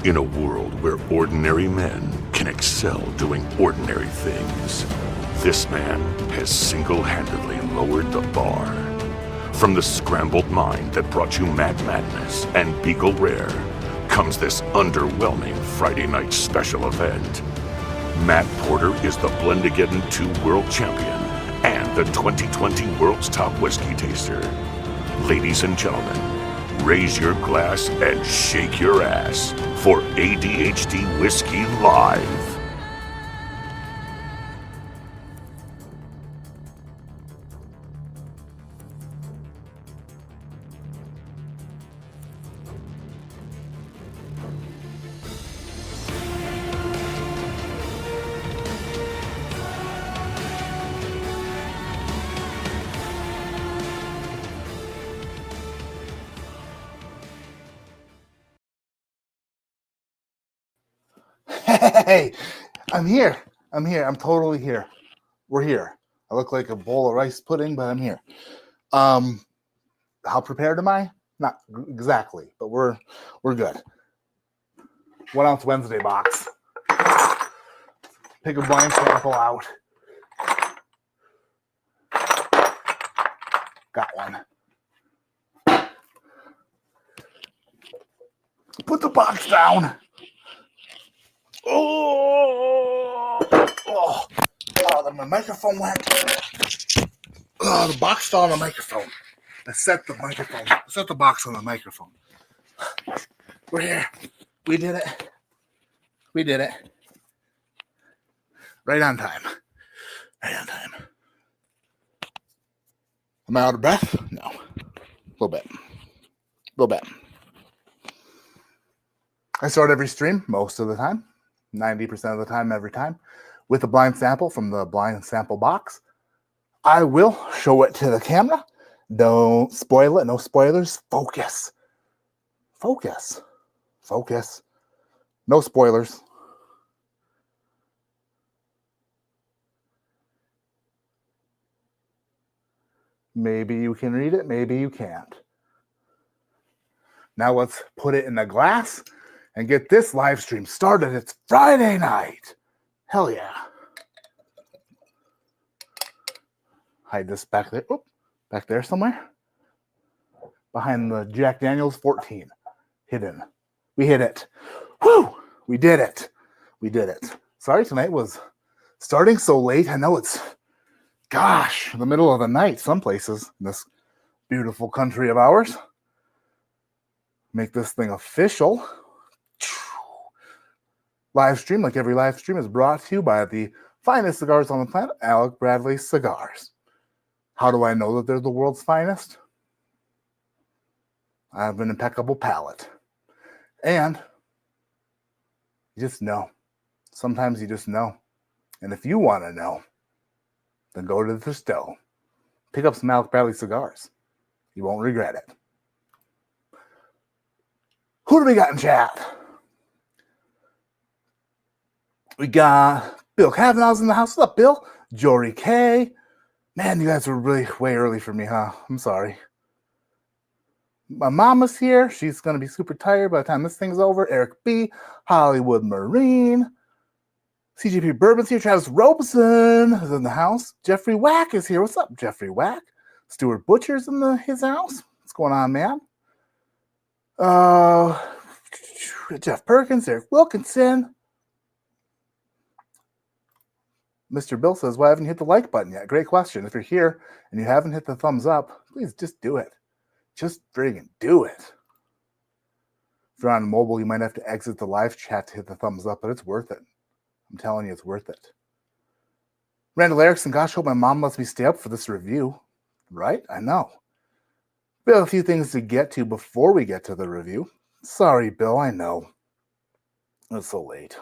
In a world where ordinary men can excel doing ordinary things, this man has single-handedly lowered the bar. From the scrambled mind that brought you Mad Madness and Beagle Rare comes this underwhelming Friday night special event. Matt Porter is the Blendigeddon 2 World Champion and the 2020 World's Top Whiskey Taster. Ladies and gentlemen, raise your glass and shake your ass for ADHD Whiskey Live. Hey, I'm here. I'm totally here. We're here. I look like a bowl of rice pudding, but I'm here. How prepared am I? Not exactly, but we're good. 1 ounce Wednesday box. Pick a blind sample out. Got one. Put the box down. Oh, my microphone went. Oh, the box fell on the microphone. I set the box on the microphone. We're here. We did it. Right on time. Am I out of breath? No. A little bit. I start every stream most of the time. 90% of the time, every time, with a blind sample from the blind sample box. I will show it to the camera. Don't spoil it. No spoilers. Focus. No spoilers. Maybe you can read it. Maybe you can't. Now let's put it in a glass and get this live stream started. It's Friday night. Hell yeah. Hide this back there. Oh, back there somewhere. Behind the Jack Daniels 14. Hidden. We hit it. Woo! We did it. Sorry tonight was starting so late. I know it's, the middle of the night some places in this beautiful country of ours. Make this thing official. Live stream, like every live stream, is brought to you by the finest cigars on the planet, Alec Bradley Cigars. How do I know that they're the world's finest? I have an impeccable palate. And you just know. Sometimes you just know. And if you want to know, then go to the store. Pick up some Alec Bradley cigars. You won't regret it. Who do we got in chat? We got Bill Kavanaugh's in the house. What's up, Bill? Jory K. Man, you guys were really way early for me, huh? I'm sorry. My mama's here. She's going to be super tired by the time this thing's over. Eric B. Hollywood Marine. CGP Bourbon's here. Travis Robeson is in the house. Jeffrey Wack is here. What's up, Jeffrey Wack? Stuart Butcher's in his house. What's going on, man? Jeff Perkins, Eric Wilkinson. Mr. Bill says, why haven't you hit the like button yet? Great question. If you're here and you haven't hit the thumbs up, please just do it. Just friggin' do it. If you're on mobile, you might have to exit the live chat to hit the thumbs up, but it's worth it. I'm telling you, it's worth it. Randall Erickson, gosh, hope my mom lets me stay up for this review. Right? I know. We have a few things to get to before we get to the review. Sorry, Bill, I know. It's so late.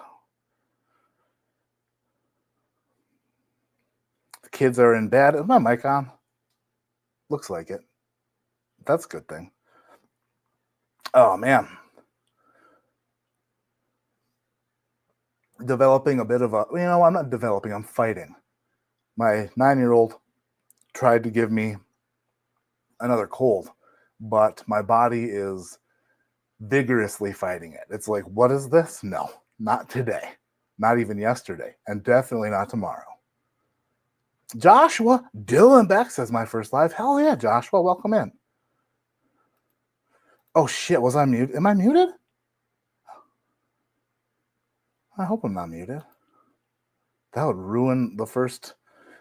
The kids are in bed. Is my mic on? Looks like it. That's a good thing. Oh, man. Developing a bit of a... I'm not developing. I'm fighting. My 9-year-old tried to give me another cold, but my body is vigorously fighting it. It's like, what is this? No, not today. Not even yesterday. And definitely not tomorrow. Joshua Dylan Beck says my first live. Hell yeah, Joshua. Welcome in. Oh shit, was I muted? Am I muted? I hope I'm not muted. That would ruin the first.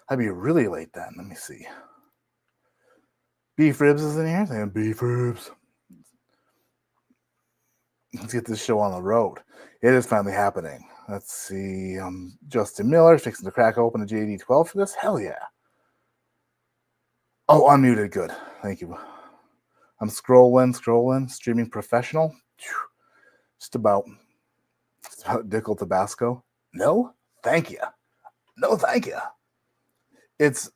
I'd be really late then. Let me see. Beef Ribs is in here. Saying Beef Ribs. Let's get this show on the road. It is finally happening. Let's see. Justin Miller fixing to crack open a JD12 for this. Hell yeah. Oh, unmuted. Good. Thank you. I'm scrolling. Streaming professional. Just about Dickel Tabasco. No, thank you. No, thank you. It's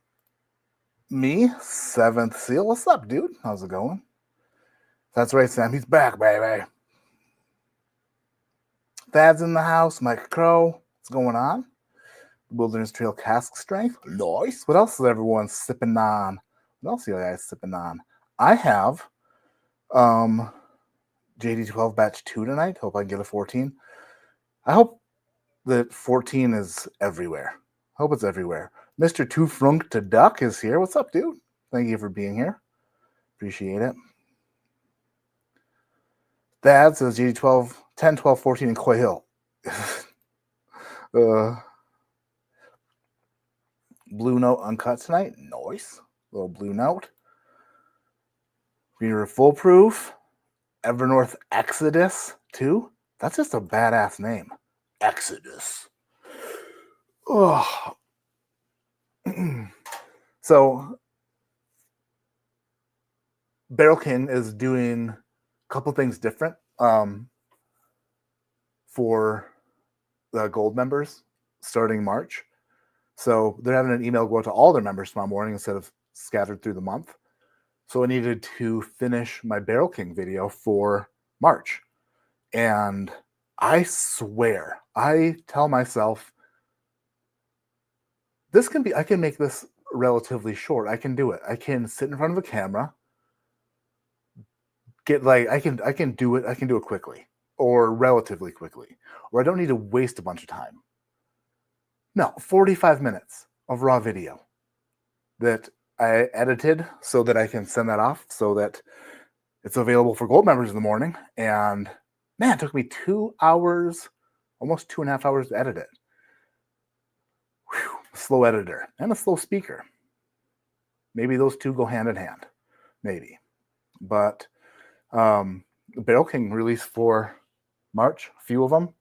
me, Seventh Seal. What's up, dude? How's it going? That's right, Sam. He's back, baby. Thad's in the house. Mike Crow. What's going on? Wilderness Trail cask strength. Nice. What else is everyone sipping on? What else are you guys sipping on? I have JD12 batch 2 tonight. Hope I can get a 14. I hope that 14 is everywhere. Hope it's everywhere. Mr. Too Frunk to Duck is here. What's up, dude? Thank you for being here. Appreciate it. Thad says JD12, 10, 12, 14 in Coy Hill. Blue Note uncut tonight. Nice. Little Blue Note. Green Foolproof. Evernorth Exodus 2. That's just a badass name. Exodus. Oh. So, Barrel King is doing a couple things different for the gold members starting March. So they're having an email go out to all their members tomorrow morning instead of scattered through the month. So I needed to finish my Barrel King video for March. And I swear, I tell myself, I can make this relatively short. I can do it. I can sit in front of a camera, I can do it. I can do it quickly or relatively quickly, or I don't need to waste a bunch of time. No, 45 minutes of raw video that I edited so that I can send that off so that it's available for gold members in the morning. And man, it took me 2 hours, almost 2.5 hours to edit it. Whew, slow editor and a slow speaker. Maybe those two go hand in hand. Maybe. But Barrel King released for March, a few of them.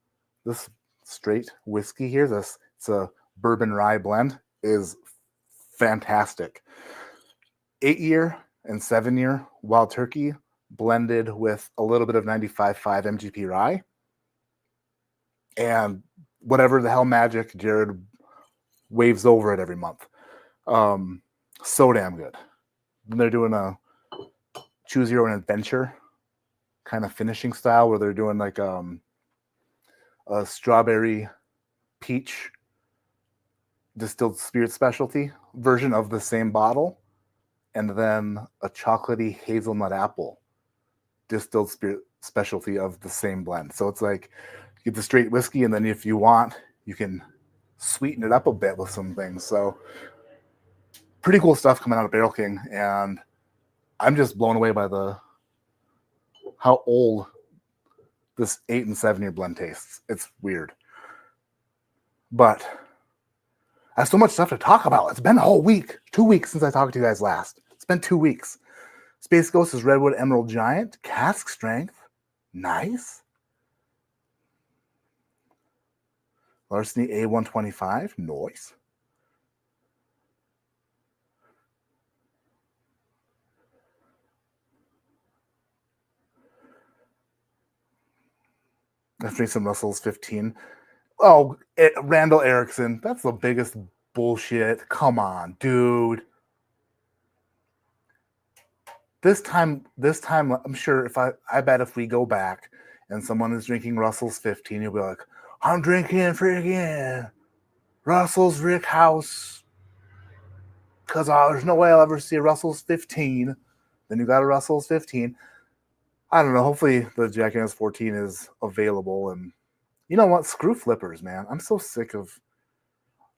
This straight whiskey here, it's a bourbon rye blend, is fantastic. 8-year and 7-year Wild Turkey blended with a little bit of 95.5 MGP rye. And whatever the hell magic Jared waves over it every month. So damn good. Then they're doing a choose your own adventure kind of finishing style where they're doing like a strawberry peach distilled spirit specialty version of the same bottle, and then a chocolatey hazelnut apple distilled spirit specialty of the same blend. So it's like you get the straight whiskey, and then if you want, you can sweeten it up a bit with some things. So pretty cool stuff coming out of Barrel King, and I'm just blown away by how old this 8 and 7-year blend tastes. It's weird. But I have so much stuff to talk about. It's been a whole week, 2 weeks since I talked to you guys last. It's been 2 weeks. Space Ghost is Redwood Emerald Giant, cask strength. Nice. Larceny A125, nice. Let's drink some Russell's 15. Oh, Randall Erickson. That's the biggest bullshit. Come on, dude. This time, I'm sure I bet if we go back and someone is drinking Russell's 15, you'll be like, I'm drinking freaking Russell's Rick House because there's no way I'll ever see a Russell's 15. Then you got a Russell's 15. I don't know. Hopefully the Jack Daniels 14 is available. And you know what? Screw flippers, man. I'm so sick of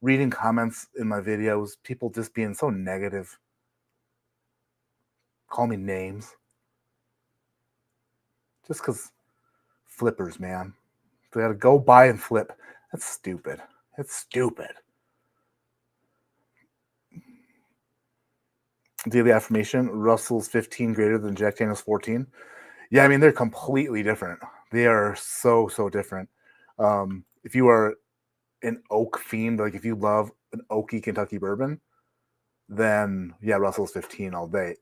reading comments in my videos, people just being so negative. Call me names. Just because flippers, man. They gotta go buy and flip. That's stupid. It's stupid. Daily affirmation, Russell's 15 greater than Jack Daniels 14. Yeah, I mean, they're completely different. They are so different. If you are an oak fiend, like if you love an oaky Kentucky bourbon, then yeah, Russell's 15 all day.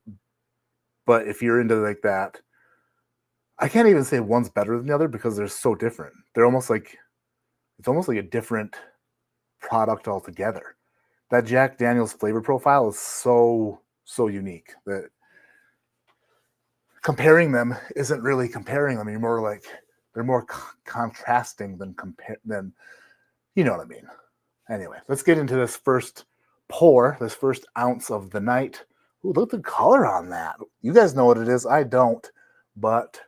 But if you're into like that, I can't even say one's better than the other because they're so different. They're almost like, it's almost like a different product altogether. That Jack Daniels flavor profile is so unique that comparing them isn't really comparing them. You're more like, they're more contrasting than you know what I mean. Anyway, let's get into this first pour, this first ounce of the night. Ooh, look at the color on that. You guys know what it is. I don't, but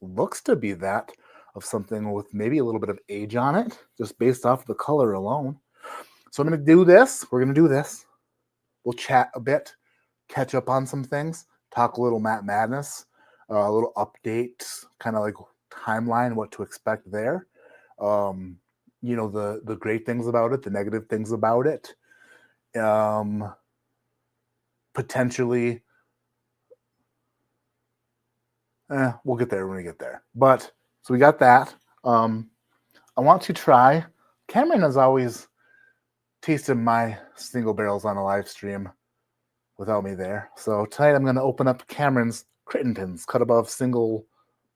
looks to be that of something with maybe a little bit of age on it, just based off the color alone. So I'm going to do this. We're going to do this. We'll chat a bit, catch up on some things, talk a little Matt Madness, a little update, kind of like timeline, what to expect there. You know, the great things about it, the negative things about it. Potentially, we'll get there when we get there. But so we got that. I want to try. Cameron has always tasted my single barrels on a live stream without me there. So tonight I'm going to open up Cameron's Crittentons, cut above single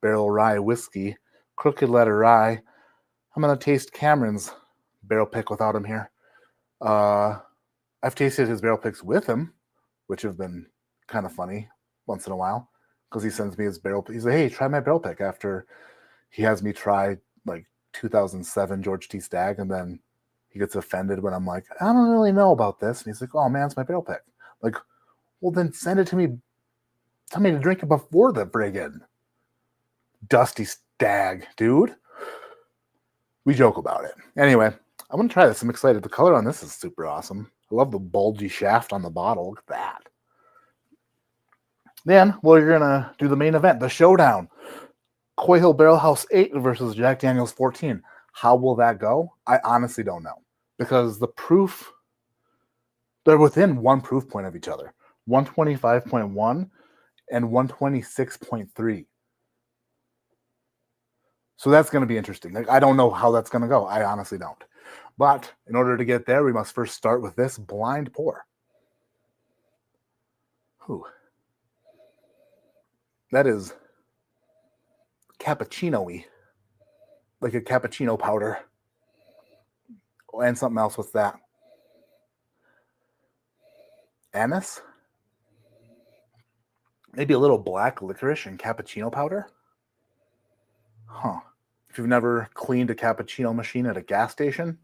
barrel rye whiskey, crooked letter rye. I'm going to taste Cameron's barrel pick without him here. I've tasted his barrel picks with him, which have been kind of funny once in a while, because he sends me his barrel pick. He's like, hey, try my barrel pick, after he has me try like 2007 George T. Stagg, and then he gets offended when I'm like, I don't really know about this. And he's like, oh man, it's my barrel pick. Like, well, then send it to me. Tell me to drink it before the friggin' Dusty Stag, dude. We joke about it. Anyway, I'm going to try this. I'm excited. The color on this is super awesome. I love the bulgy shaft on the bottle. Look at that. Then, well, you're going to do the main event, the showdown. Coy Hill Barrel House 8 versus Jack Daniels 14. How will that go? I honestly don't know. Because the proof, they're within one proof point of each other. 125.1 and 126.3. So that's going to be interesting. Like, I don't know how that's going to go. I honestly don't. But in order to get there, we must first start with this blind pour. Whew. That is cappuccino-y. Like a cappuccino powder. And something else. What's that? Anise? Maybe a little black licorice and cappuccino powder? Huh. If you've never cleaned a cappuccino machine at a gas station,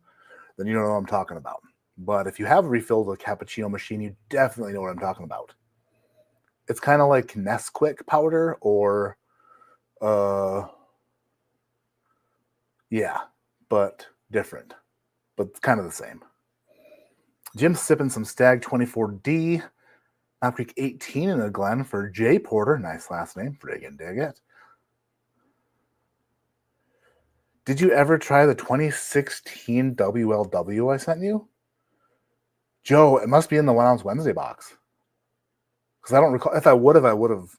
then you don't know what I'm talking about. But if you have refilled a cappuccino machine, you definitely know what I'm talking about. It's kind of like Nesquik powder, or yeah, but different. But it's kind of the same. Jim's sipping some Stag 24D, Knob Creek 18 in a Glen for Jay Porter. Nice last name. Friggin' dig it. Did you ever try the 2016 WLW I sent you? Joe, it must be in the 1 ounce Wednesday box. Because I don't recall. If I would have.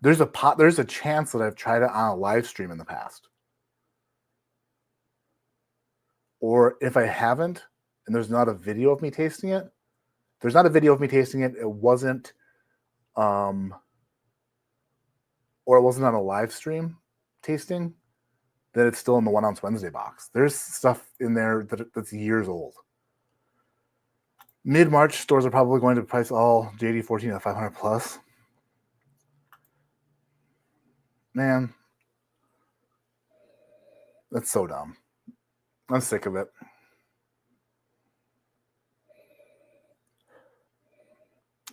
There's a chance that I've tried it on a live stream in the past. Or if I haven't, and there's not a video of me tasting it, it wasn't, or it wasn't on a live stream tasting, then it's still in the 1 ounce Wednesday box. There's stuff in there that's years old. Mid-March, stores are probably going to price all JD14 at 500 plus. Man, that's so dumb. I'm sick of it.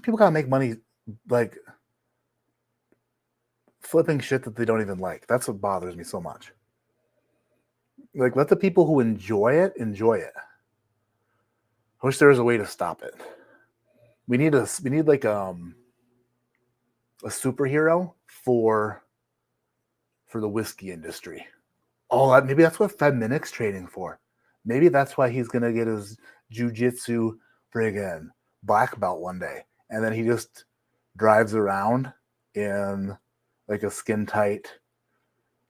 people gotta make money like flipping shit that they don't even like. That's what bothers me so much. Like, let the people who enjoy it enjoy it. I wish there was a way to stop it. We need like a superhero for the whiskey industry. Oh, maybe that's what Fred Minnick's training for. Maybe that's why he's gonna get his jujitsu friggin' black belt one day, and then he just drives around in like a skin tight,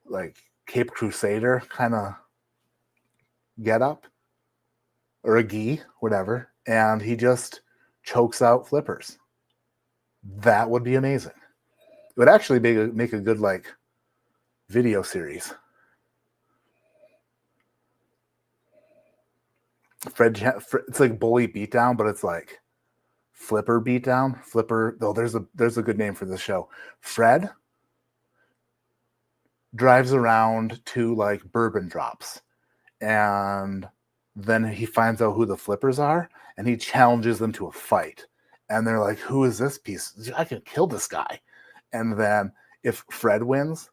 like Cape Crusader kind of get up, or a gi, whatever, and he just chokes out flippers. That would be amazing. It would actually make a good like video series. It's like bully beatdown, but it's like flipper beatdown. Flipper. Though there's a good name for this show. Fred drives around to like bourbon drops, and then he finds out who the flippers are, and he challenges them to a fight. And they're like, "Who is this piece? I can kill this guy." And then if Fred wins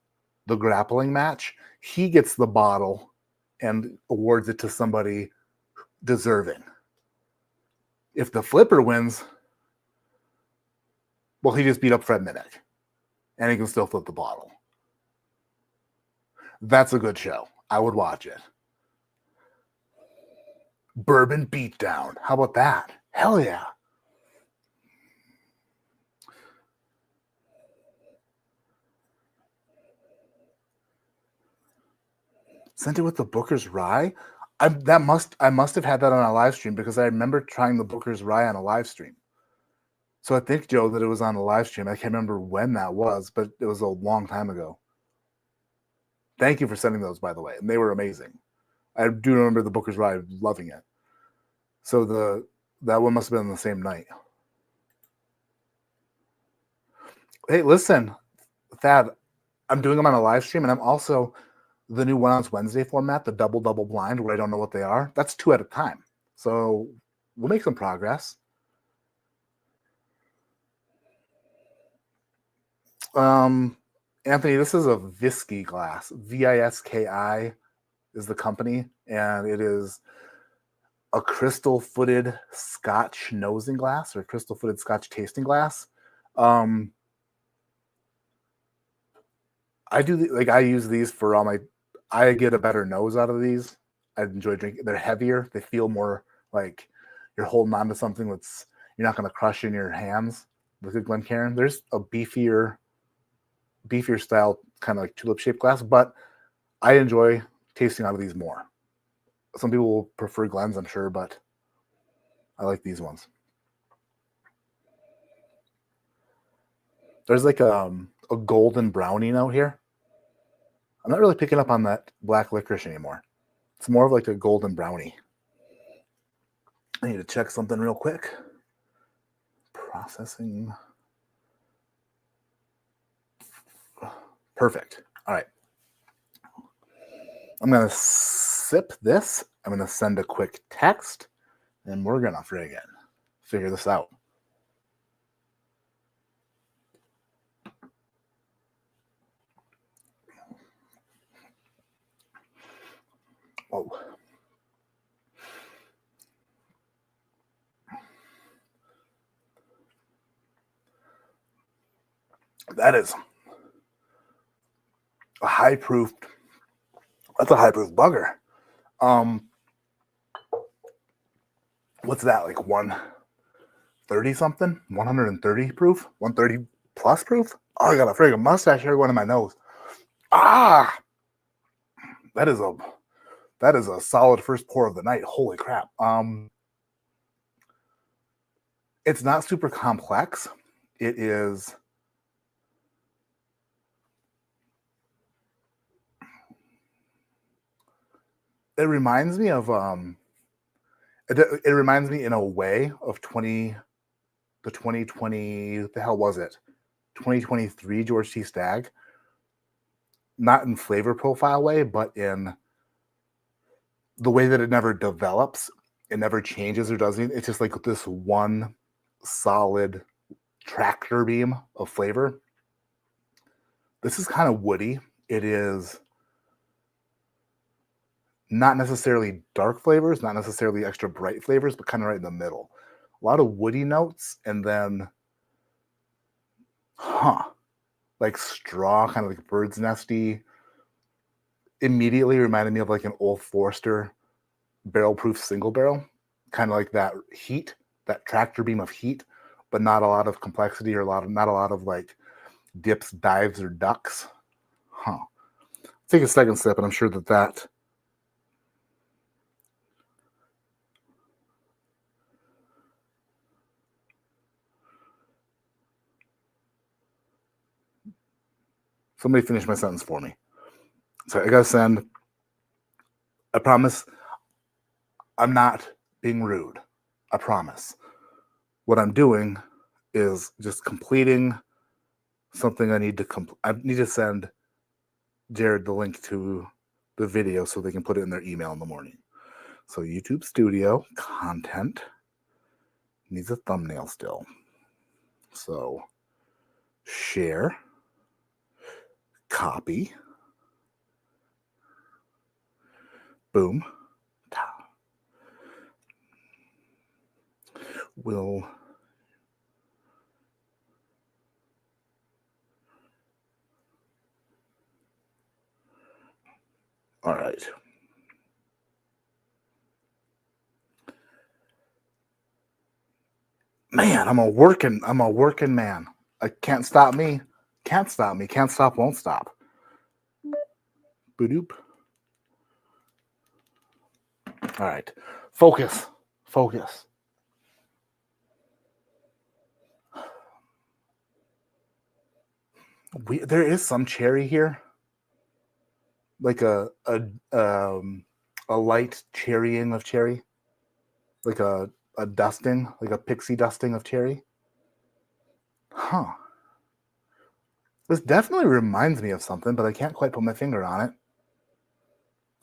the grappling match, he gets the bottle and awards it to somebody deserving. If the flipper wins, well, he just beat up Fred Minnick, and he can still flip the bottle. That's a good show. I would watch it. Bourbon beatdown. How about that? Hell yeah. Sent it with the Booker's Rye. I must have had that on a live stream, because I remember trying the Booker's Rye on a live stream. So I think, Joe, that it was on a live stream. I can't remember when that was, but it was a long time ago. Thank you for sending those, by the way. And they were amazing. I do remember the Booker's Rye, loving it. So that one must have been the same night. Hey, listen, Thad, I'm doing them on a live stream, and I'm also the new 1 Ounce Wednesday format, the double blind, where I don't know what they are. That's 2 at a time. So we'll make some progress. Anthony, this is a Whiskey glass. Viski is the company, and it is a crystal-footed Scotch nosing glass, or crystal-footed Scotch tasting glass. I use these for all my. I get a better nose out of these. I enjoy drinking. They're heavier. They feel more like you're holding on to something that's you're not going to crush in your hands. With a Glencairn, there's a beefier style, kind of like tulip-shaped glass, but I enjoy tasting out of these more. Some people will prefer Glens, I'm sure, but I like these ones. There's like a golden brownie note here. I'm not really picking up on that black licorice anymore. It's more of like a golden brownie. I need to check something real quick. Processing. Perfect. All right. I'm going to sip this. I'm going to send a quick text, and we're going to figure this out. Oh. That is a high proof. That's a high proof bugger. What's that, like 130 something? 130 proof? 130 plus proof? Oh, I got a friggin' mustache here going in my nose. Ah, that is a solid first pour of the night. Holy crap. It's not super complex. It is. It reminds me of it reminds me in a way of the 2020, what the hell was it? 2023 George T. Stagg. Not in flavor profile way, but in the way that it never develops, it never changes or does anything. It's just like this one solid tractor beam of flavor. This is kind of woody. It is not necessarily dark flavors, not necessarily extra bright flavors, but kind of right in the middle. A lot of woody notes, and then, like straw, kind of like bird's nesty. Immediately reminded me of like an Old Forester barrel proof single barrel, kind of like that heat, that tractor beam of heat, but not a lot of complexity or not a lot of like dips, dives, or ducks. Take a second sip, and I'm sure that somebody finish my sentence for me. So I gotta send. I promise I'm not being rude. I promise. What I'm doing is just completing something I need to I need to send Jared the link to the video so they can put it in their email in the morning. So YouTube Studio content needs a thumbnail still. So share, copy, boom. Will all right. Man, I'm a working man. I can't stop me. Can't stop me. Can't stop, won't stop. Boop. All right. Focus. There is some cherry here. Like a light cherrying of cherry. Like a dusting, like a pixie dusting of cherry. This definitely reminds me of something, but I can't quite put my finger on it.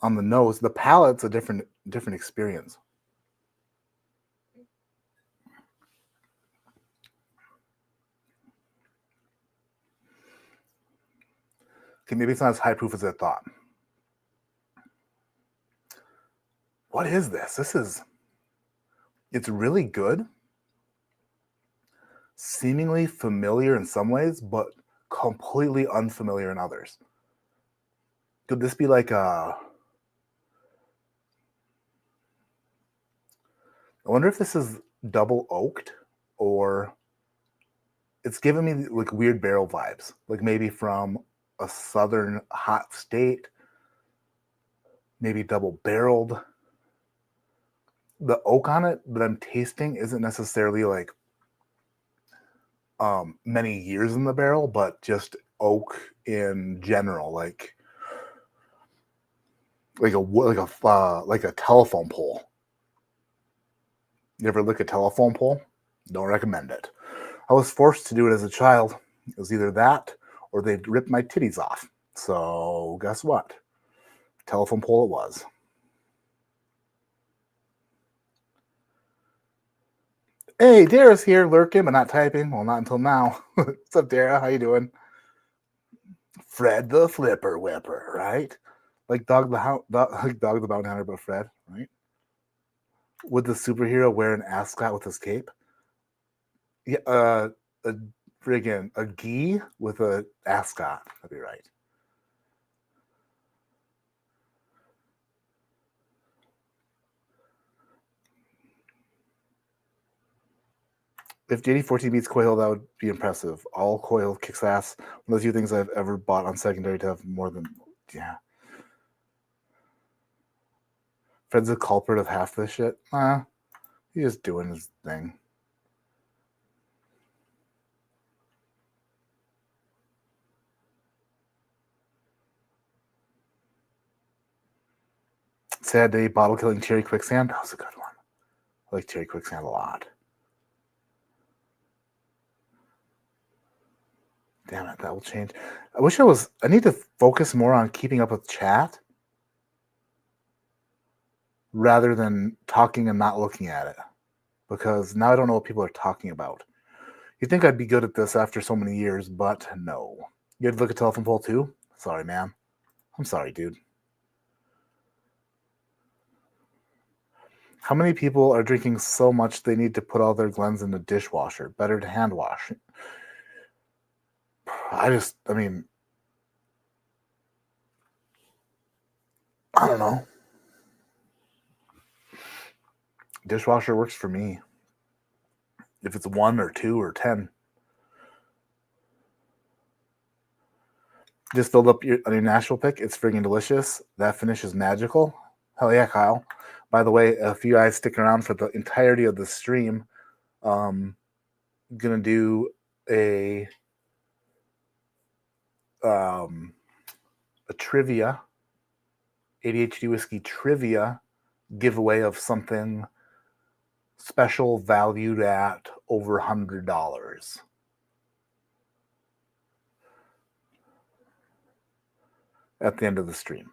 On the nose, the palate's a different experience. Okay, maybe it's not as high proof as I thought. What is this? It's really good. Seemingly familiar in some ways, but completely unfamiliar in others. Could this be like I wonder if this is double oaked, or it's giving me like weird barrel vibes, like maybe from a southern hot state, maybe double barreled. The oak on it that I'm tasting isn't necessarily like many years in the barrel, but just oak in general, like a telephone pole. You ever lick a telephone pole? Don't recommend it. I was forced to do it as a child. It was either that or they'd rip my titties off. So guess what? Telephone pole it was. Hey, Dara's here lurking, but not typing. Well, not until now. What's up, Dara? How you doing? Fred the Flipper Whipper, right? Like Dog the Bounty Hunter, but Fred, right? Would the superhero wear an ascot with his cape? Yeah, a gi with a ascot. That'd be right. If JD14 beats Coil, that would be impressive. All Coil kicks ass. One of the few things I've ever bought on secondary to have more than, yeah. Fred's the culprit of half this shit. He's just doing his thing. Sad Day, Bottle Killing Cherry Quicksand. That was a good one. I like Cherry Quicksand a lot. Damn it, that will change. I need to focus more on keeping up with chat rather than talking and not looking at it. Because now I don't know what people are talking about. You'd think I'd be good at this after so many years, but no. You had to look at telephone pole too? Sorry, man. I'm sorry, dude. How many people are drinking so much they need to put all their Glens in the dishwasher? Better to hand wash. I don't know. Dishwasher works for me. If it's 1 or 2 or 10. Just filled up your Nashville pick. It's freaking delicious. That finish is magical. Hell yeah, Kyle. By the way, if you guys stick around for the entirety of the stream, I'm gonna do a trivia, ADHD Whiskey trivia giveaway of something special valued at over $100. At the end of the stream.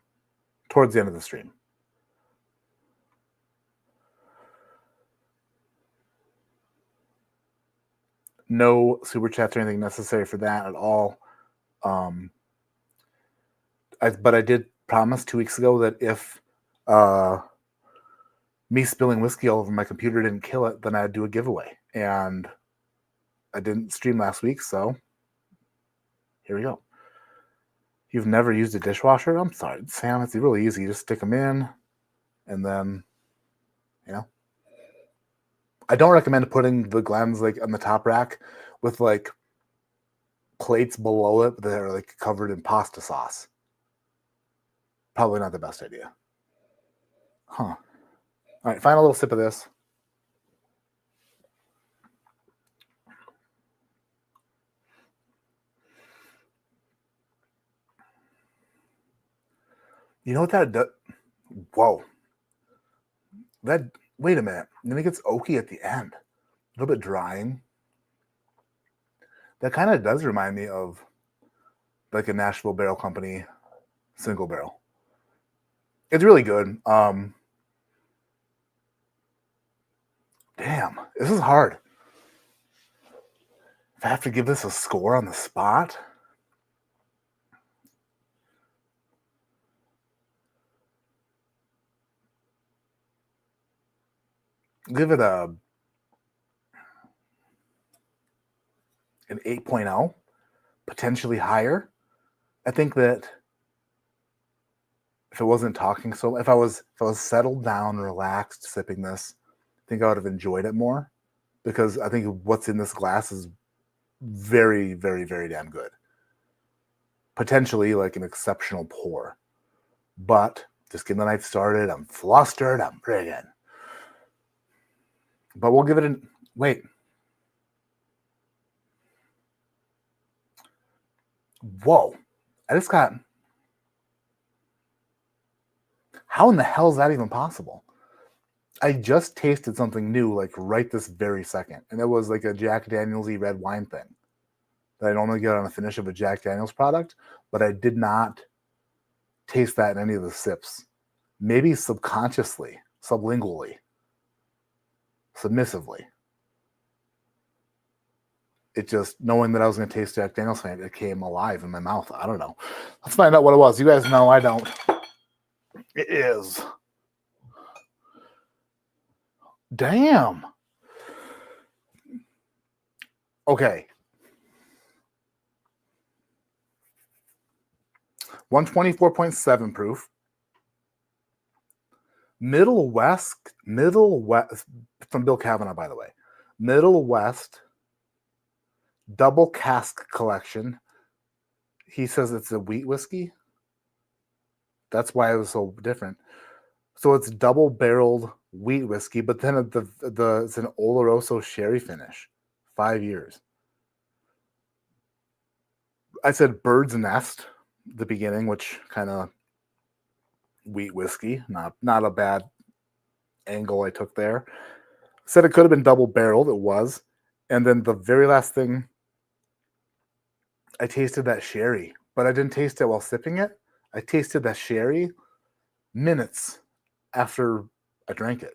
Towards the end of the stream. No super chats or anything necessary for that at all. But I did promise 2 weeks ago that if me spilling whiskey all over my computer didn't kill it, then I'd do a giveaway. And I didn't stream last week, so here we go. You've never used a dishwasher? I'm sorry, Sam. It's really easy. You just stick them in, and then, I don't recommend putting the Glens like on the top rack with like plates below it that are like covered in pasta sauce. Probably not the best idea. Huh. All right, final little sip of this. You know what that does? Whoa. Wait a minute. Then it gets oaky at the end. A little bit drying. That kind of does remind me of like a Nashville Barrel Company single barrel. It's really good. Damn, this is hard. If I have to give this a score on the spot, give it an 8.0, potentially higher. I think that if I wasn't talking if I was settled down, relaxed, sipping this, I think I would have enjoyed it more, because I think what's in this glass is very, very, very damn good. Potentially like an exceptional pour. But just getting the night started, I'm flustered, I'm friggin'. But we'll give it wait. Whoa. I just got... How in the hell is that even possible? I just tasted something new like right this very second. And it was like a Jack Daniels-y red wine thing that I normally get on a finish of a Jack Daniels product, but I did not taste that in any of the sips. Maybe subconsciously, sublingually, submissively. It just, knowing that I was going to taste Jack Daniels, it came alive in my mouth. I don't know. Let's find out what it was. You guys know I don't. It is. Damn. Okay. 124.7 proof. Middle West, from Bill Kavanaugh, by the way. Middle West double cask collection. He says it's a wheat whiskey. That's why it was so different. So it's double barreled wheat whiskey, but then it's an Oloroso sherry finish. 5 years. I said Bird's Nest at the beginning, which kind of wheat whiskey. Not a bad angle I took there. Said it could have been double barreled. It was. And then the very last thing, I tasted that sherry, but I didn't taste it while sipping it. I tasted that sherry minutes after I drank it.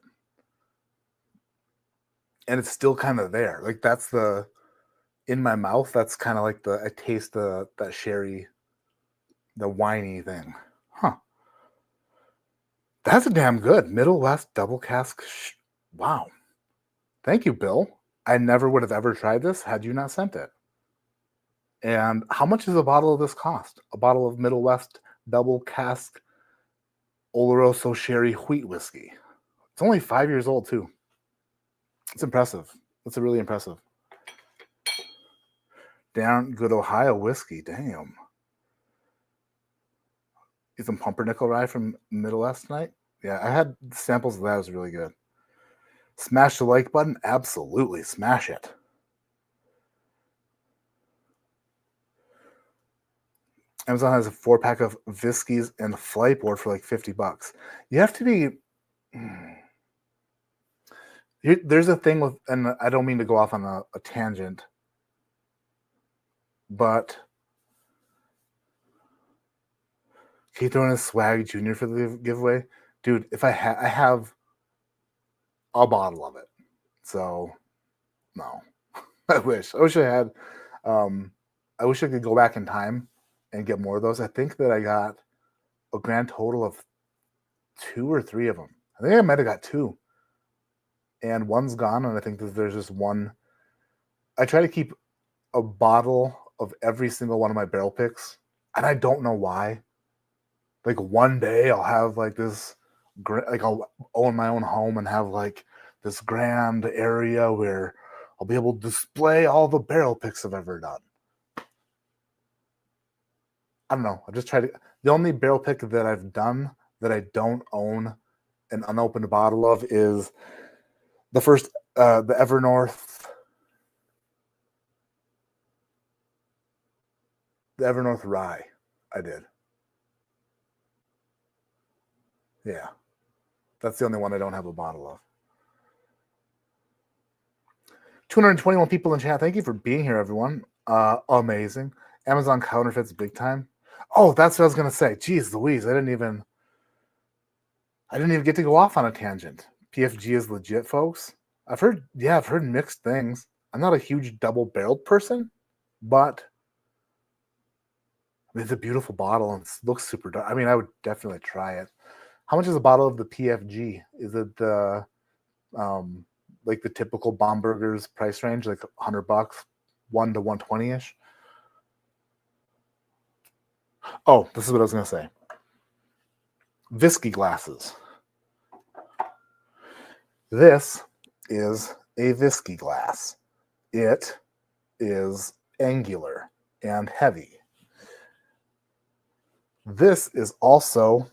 And it's still kind of there. Like that's the in my mouth, that's kind of like I taste that sherry, the winey thing. Huh. That's a damn good Middle West double cask. Wow. Thank you, Bill. I never would have ever tried this had you not sent it. And how much does a bottle of this cost? A bottle of Middle West double cask Oloroso sherry wheat whiskey. It's only 5 years old, too. It's impressive. It's really impressive. Down good Ohio whiskey. Damn. Get some pumpernickel rye from Middle West tonight. Yeah, I had samples of that. It was really good. Smash the like button. Absolutely. Smash it. Amazon has a 4-pack of Whiskeys and Flightboard for like $50. You have to be... There's a thing with... And I don't mean to go off on a tangent. But... Can you throw in a Swag Junior for the giveaway? Dude, if I have a bottle of it. So, no. I wish I had... I wish I could go back in time and get more of those. I think that I got a grand total of 2 or 3 of them. I think I might have got 2. And one's gone, and I think that there's just one. I try to keep a bottle of every single one of my barrel picks, and I don't know why. Like one day I'll have like this, like I'll own my own home and have like this grand area where I'll be able to display all the barrel picks I've ever done. I don't know. I just try to. The only barrel pick that I've done that I don't own an unopened bottle of is the first, the Evernorth. The Evernorth rye. I did. Yeah. That's the only one I don't have a bottle of. 221 people in chat. Thank you for being here, everyone. Amazing. Amazon counterfeits big time. Oh, that's what I was gonna say. Jeez Louise, I didn't even get to go off on a tangent. PFG is legit, folks. I've heard mixed things. I'm not a huge double-barreled person, but I mean, it's a beautiful bottle and it looks super dark. I mean, I would definitely try it. How much is a bottle of the PFG? Is it the like the typical Baumburger's price range, like $100, $1 to $120-ish? Oh, this is what I was going to say. Whiskey glasses. This is a whiskey glass. It is angular and heavy. This is also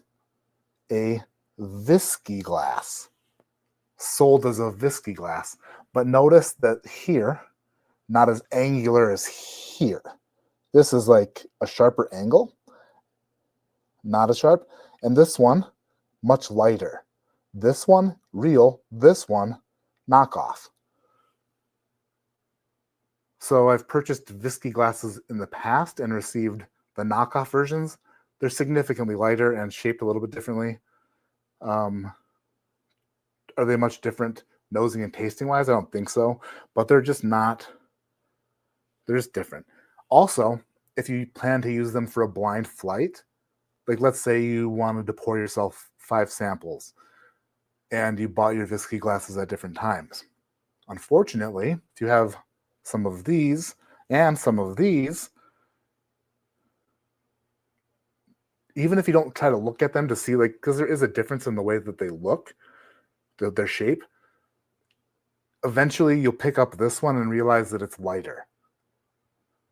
a whiskey glass, sold as a whiskey glass. But notice that here, not as angular as here. This is like a sharper angle, not as sharp. And this one, much lighter. This one, real. This one, knockoff. So I've purchased whiskey glasses in the past and received the knockoff versions. They're significantly lighter and shaped a little bit differently. Are they much different nosing and tasting wise? I don't think so. But they're just not. They're just different. Also, if you plan to use them for a blind flight, like let's say you wanted to pour yourself 5 samples and you bought your whiskey glasses at different times. Unfortunately, if you have some of these and some of these, even if you don't try to look at them to see, like, because there is a difference in the way that they look, their shape, eventually you'll pick up this one and realize that it's lighter.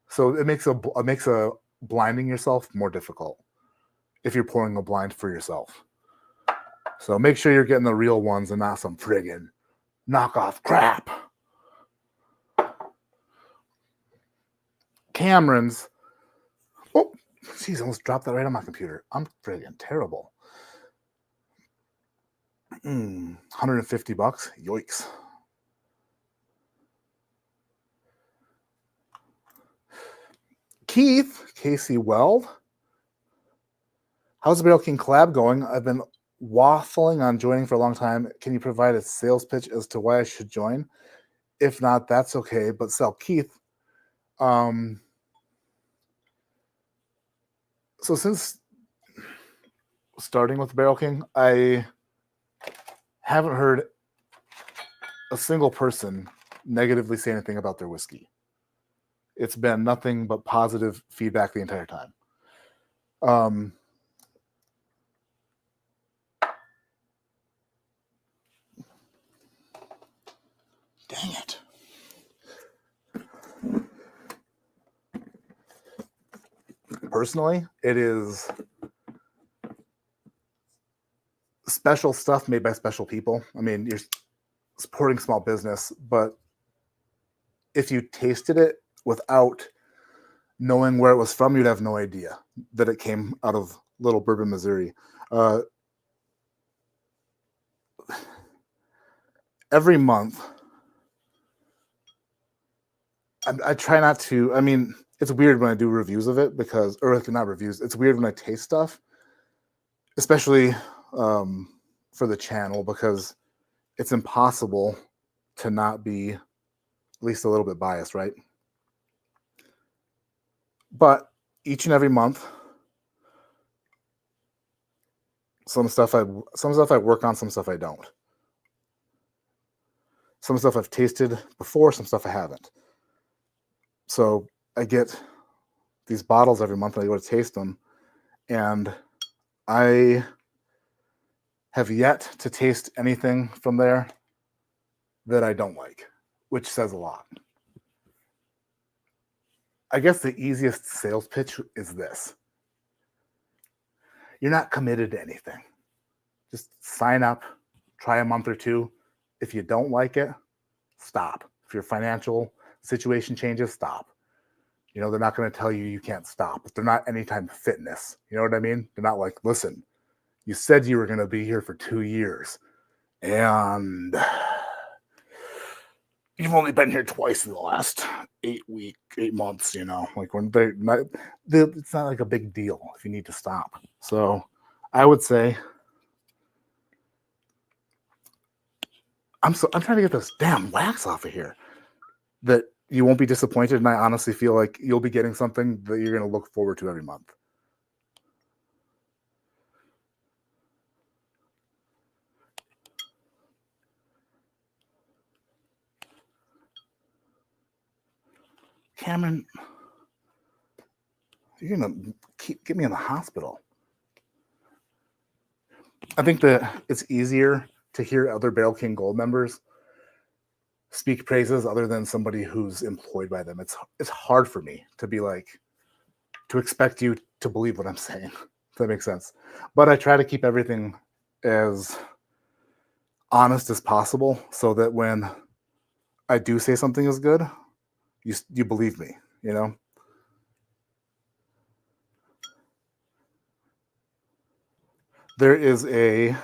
So it makes a blinding yourself more difficult if you're pouring a blind for yourself. So make sure you're getting the real ones and not some friggin' knockoff crap. Cameron's. Oh, jeez, I almost dropped that right on my computer. I'm friggin' terrible. $150. Yoicks. Keith, Casey Weld. How's the Barrel King collab going? I've been waffling on joining for a long time. Can you provide a sales pitch as to why I should join? If not, that's okay. But Keith, So since starting with Barrel King, I haven't heard a single person negatively say anything about their whiskey. It's been nothing but positive feedback the entire time. Dang it. Personally, it is special stuff made by special people. I mean, you're supporting small business, but if you tasted it without knowing where it was from, you'd have no idea that it came out of Little Bourbon, Missouri. Every month, I try not to. I mean, it's weird when I do reviews of it because, or not reviews. It's weird when I taste stuff, especially for the channel, because it's impossible to not be at least a little bit biased, right? But each and every month, some stuff I work on, some stuff I don't. Some stuff I've tasted before, some stuff I haven't. So I get these bottles every month and I go to taste them, and I have yet to taste anything from there that I don't like, which says a lot. I guess the easiest sales pitch is this. You're not committed to anything. Just sign up, try a month or two. If you don't like it, stop. If your financial situation changes, stop. You know, they're not going to tell you can't stop. But they're not Anytime Fitness. You know what I mean? They're not like, listen, you said you were going to be here for 2 years, and you've only been here twice in the last 8 months, you know, like when they're not, it's not like a big deal if you need to stop. So I would say I'm trying to get this damn wax off of here, that you won't be disappointed. And I honestly feel like you'll be getting something that you're going to look forward to every month. Cameron, you're going to get me in the hospital. I think that it's easier to hear other Barrel King Gold members speak praises other than somebody who's employed by them. It's hard for me to be like, to expect you to believe what I'm saying, if that makes sense. But I try to keep everything as honest as possible so that when I do say something is good, you believe me, you know? There is at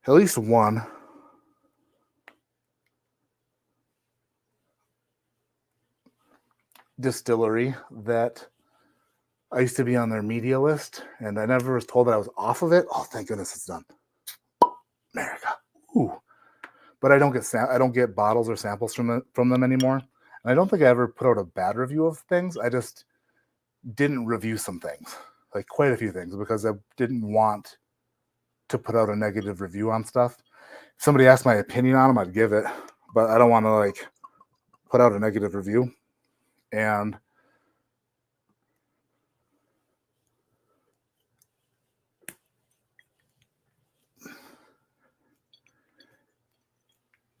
least one distillery that I used to be on their media list, and I never was told that I was off of it. Oh, thank goodness it's done. America. Ooh. But I don't get bottles or samples from them anymore. And I don't think I ever put out a bad review of things. I just didn't review some things, like quite a few things, because I didn't want to put out a negative review on stuff. If somebody asked my opinion on them, I'd give it, but I don't want to like put out a negative review. And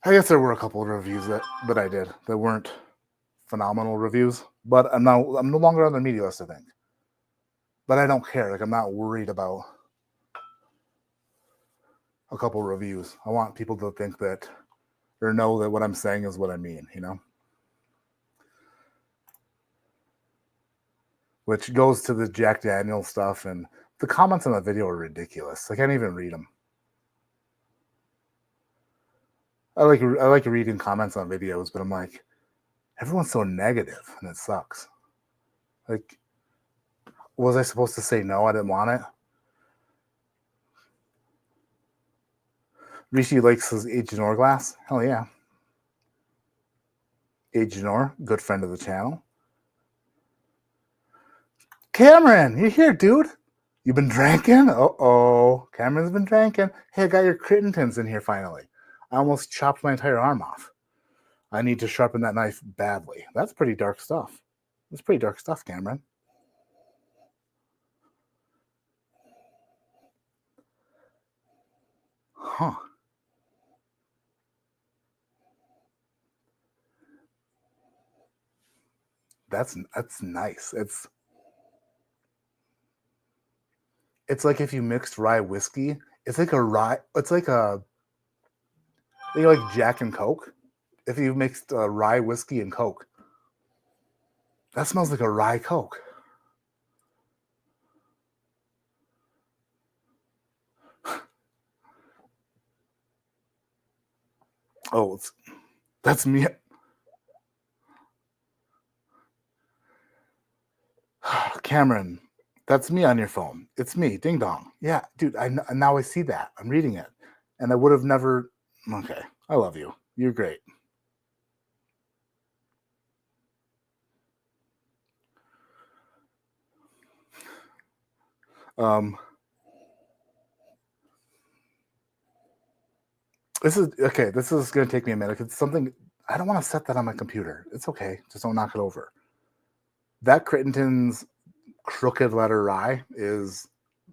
I guess there were a couple of reviews that I did that weren't phenomenal reviews, but I'm no longer on the media list, I think. But I don't care. Like, I'm not worried about a couple of reviews. I want people to think that or know that what I'm saying is what I mean, you know? Which goes to the Jack Daniels stuff, and the comments on the video are ridiculous. I can't even read them. I like reading comments on videos, but I'm like, everyone's so negative, and it sucks. Like, was I supposed to say no? I didn't want it. Rishi likes his aged in glass. Hell yeah. Agenor, good friend of the channel. Cameron, you here, dude? You been drinking? Uh-oh. Cameron's been drinking. Hey, I got your Crittentons in here finally. I almost chopped my entire arm off. I need to sharpen that knife badly. That's pretty dark stuff. That's pretty dark stuff, Cameron. Huh. That's nice. It's like if you mixed rye whiskey. It's like a rye. It's like a, you know, like Jack and Coke. If you mixed rye whiskey and Coke, that smells like a rye Coke. Oh, that's me. Cameron, that's me on your phone. It's me, ding dong. Yeah, dude, now I see that. I'm reading it. And I would have never. Okay, I love you. You're great. This is okay. This is going to take me a minute. It's something I don't want to set that on my computer. It's okay. Just don't knock it over. That Crittenton's crooked letter rye is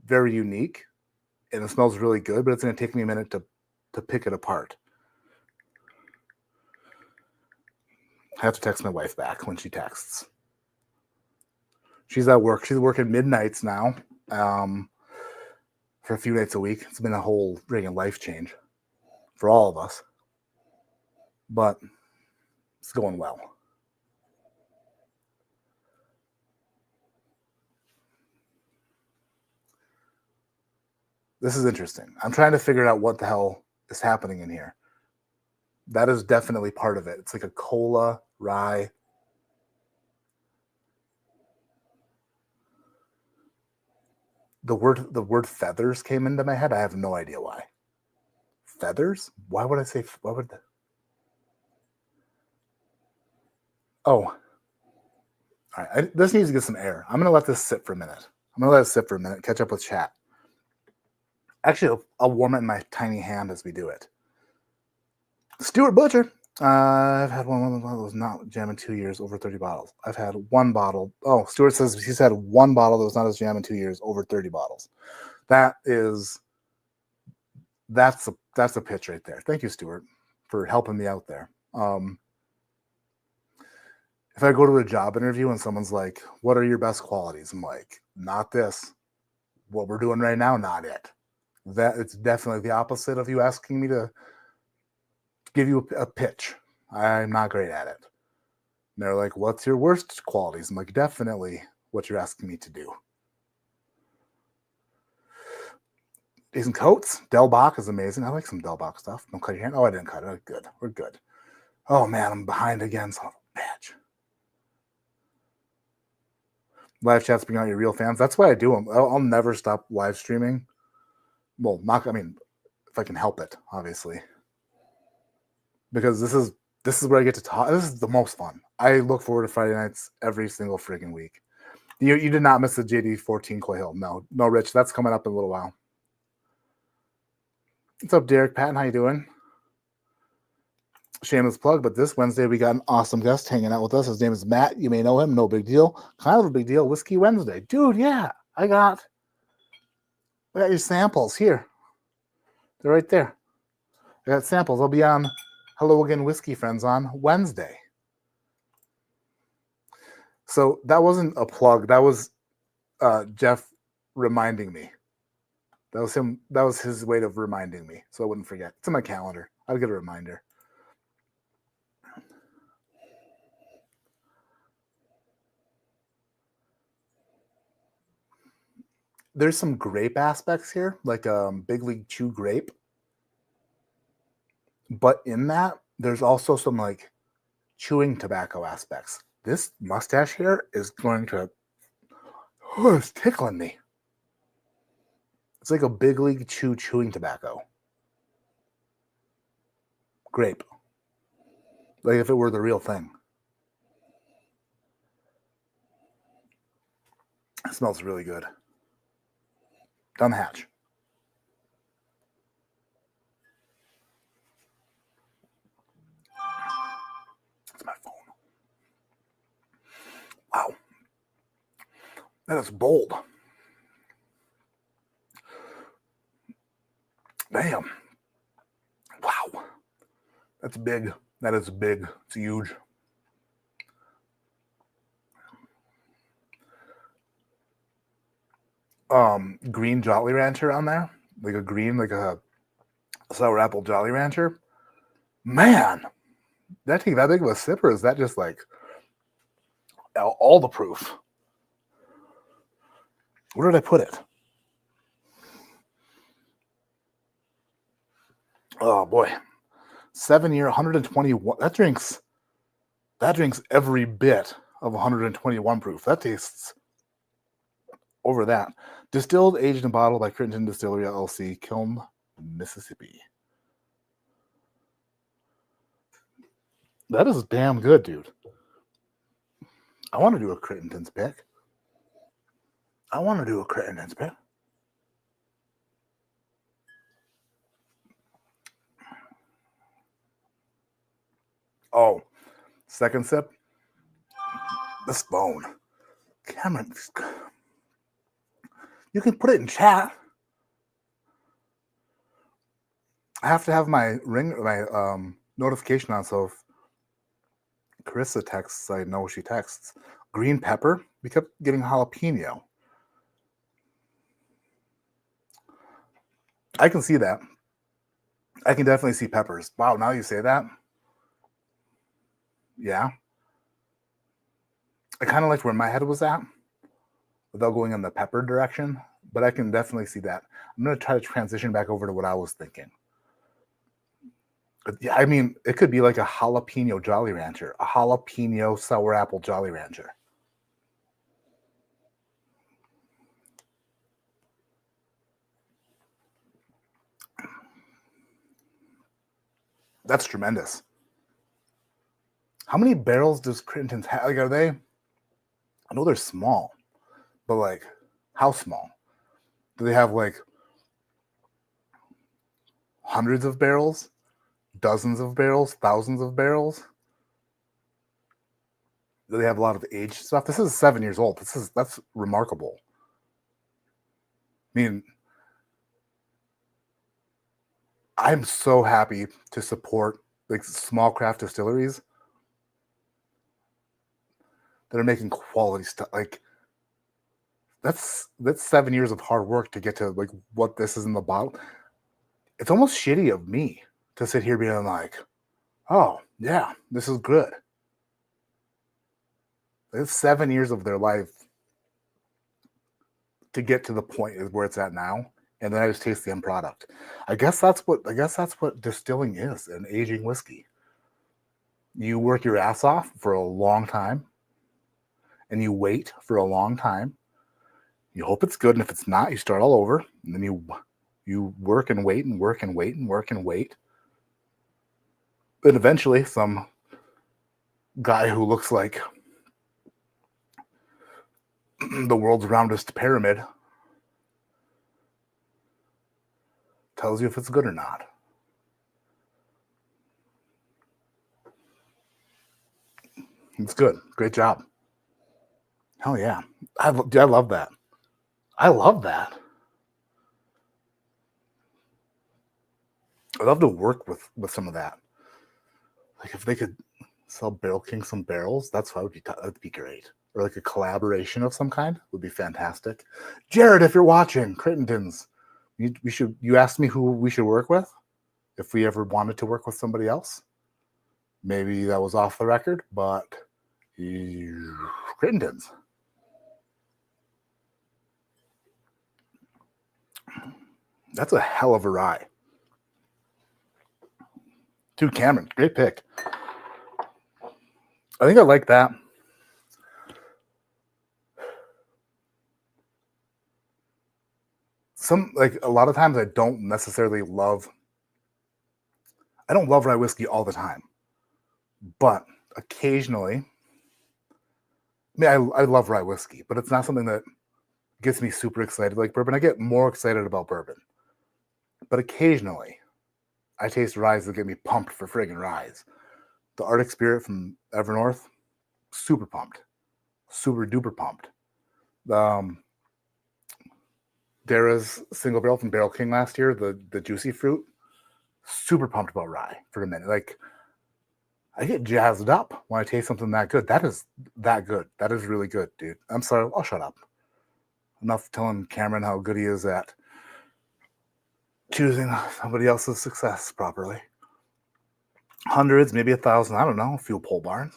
very unique, and it smells really good. But it's going to take me a minute to pick it apart. I have to text my wife back when she texts. She's at work. She's working midnights now, for a few nights a week. It's been a whole friggin' life change for all of us, but it's going well. This is interesting. I'm trying to figure out what the hell is happening in here. That is definitely part of it. It's like a cola rye. The word feathers came into my head. I have no idea why. Feathers? Why would I say? Why would? Oh, all right. This needs to get some air. I'm gonna let this sit for a minute. Catch up with chat. Actually, I'll warm it in my tiny hand as we do it. Stuart Butcher. I've had one of those not jam in 2 years, over 30 bottles. I've had one bottle. Oh, Stuart says he's had one bottle that was not his jam in 2 years, over 30 bottles. That's a pitch right there. Thank you, Stuart, for helping me out there. If I go to a job interview and someone's like, "What are your best qualities?" I'm like, "Not this. What we're doing right now, not it." That it's definitely the opposite of you asking me to give you a pitch. I'm not great at it. And they're like, "What's your worst qualities?" I'm like, "Definitely what you're asking me to do." Decent coats. Del Bach is amazing. I like some Del Bach stuff. Don't cut your hand. Oh, I didn't cut it. Good. We're good. Oh man, I'm behind again. Son of a bitch. Live chats bring out your real fans. That's why I do them. I'll never stop live streaming. Well, if I can help it, obviously, because this is where I get to talk. This is the most fun. I look forward to Friday nights every single freaking week. You did not miss the JD14 Coy Hill. No, Rich. That's coming up in a little while. What's up, Derek Patton? How you doing? Shameless plug, but this Wednesday we got an awesome guest hanging out with us. His name is Matt. You may know him. No big deal. Kind of a big deal. Whiskey Wednesday. Dude, yeah. I got your samples here. They're right there. I got samples. I'll be on Hello Again Whiskey Friends on Wednesday. So that wasn't a plug. That was Jeff reminding me. That was him. That was his way of reminding me, so I wouldn't forget. It's in my calendar. I'll get a reminder. There's some grape aspects here, like Big League Chew grape. But in that, there's also some like chewing tobacco aspects. This mustache here is going to, it's tickling me. It's like a Big League Chew chewing tobacco. Grape. Like if it were the real thing. smells really good. Down the hatch. It's my phone. Wow. That is bold. Damn. Wow. That's big. That is big. It's huge. Green Jolly Rancher on there. Like a sour apple Jolly Rancher. Man, that take that big of a sip, or is that just like all the proof? Where did I put it? Oh boy. 7-year, 121. That drinks every bit of 121 proof. That tastes over that. Distilled, aged, and bottled by Crittenton Distillery LLC, Kiln, Mississippi. That is damn good, dude. I want to do a Crittenton's pick. Oh, second sip. This phone. Cameron, you can put it in chat. I have to have my notification on, so if Carissa texts, I know she texts. Green pepper. We kept getting jalapeno. I can see that. I can definitely see peppers. Wow, now you say that. Yeah. I kind of liked where my head was at without going in the pepper direction, but I can definitely see that. I'm going to try to transition back over to what I was thinking. But yeah, I mean, it could be like a jalapeno Jolly Rancher, a jalapeno sour apple Jolly Rancher. That's tremendous. How many barrels does Crittenton's have? Like, are they? I know they're small, but like, how small? Do they have like hundreds of barrels, dozens of barrels, thousands of barrels? Do they have a lot of aged stuff? This is 7 years old. That's remarkable. I mean, I'm so happy to support like small craft distilleries that are making quality stuff. Like that's 7 years of hard work to get to like what this is in the bottle. It's almost shitty of me to sit here being like, oh yeah, this is good. It's 7 years of their life to get to the point is where it's at now, and then I just taste the end product. I guess that's what distilling is, and aging whiskey. You work your ass off for a long time, and you wait for a long time. You hope it's good, and if it's not, you start all over, and then you work and wait and work and wait and work and wait. But eventually, some guy who looks like the world's roundest pyramid tells you if it's good or not. It's good. Great job. Hell yeah. I love that. I love that. I'd love to work with some of that. Like if they could sell Barrel King some barrels, that'd be great. Or like a collaboration of some kind would be fantastic. Jared, if you're watching, Crittenton's, you asked me who we should work with, if we ever wanted to work with somebody else. Maybe that was off the record, but Crittenton's. That's a hell of a rye. Dude, Cameron, great pick. I think I like that. A lot of times I don't love rye whiskey all the time, but occasionally, I mean, I love rye whiskey, but it's not something that gets me super excited like bourbon. I get more excited about bourbon. But occasionally, I taste ryes that get me pumped for friggin' ryes. The Arctic Spirit from Evernorth, super pumped. Super duper pumped. Dara's single barrel from Barrel King last year, the juicy fruit, super pumped about rye for a minute. Like, I get jazzed up when I taste something that good. That is that good. That is really good, dude. I'm sorry. I'll shut up. Enough telling Cameron how good he is at choosing somebody else's success properly. Hundreds, maybe 1,000. I don't know. A few pole barns.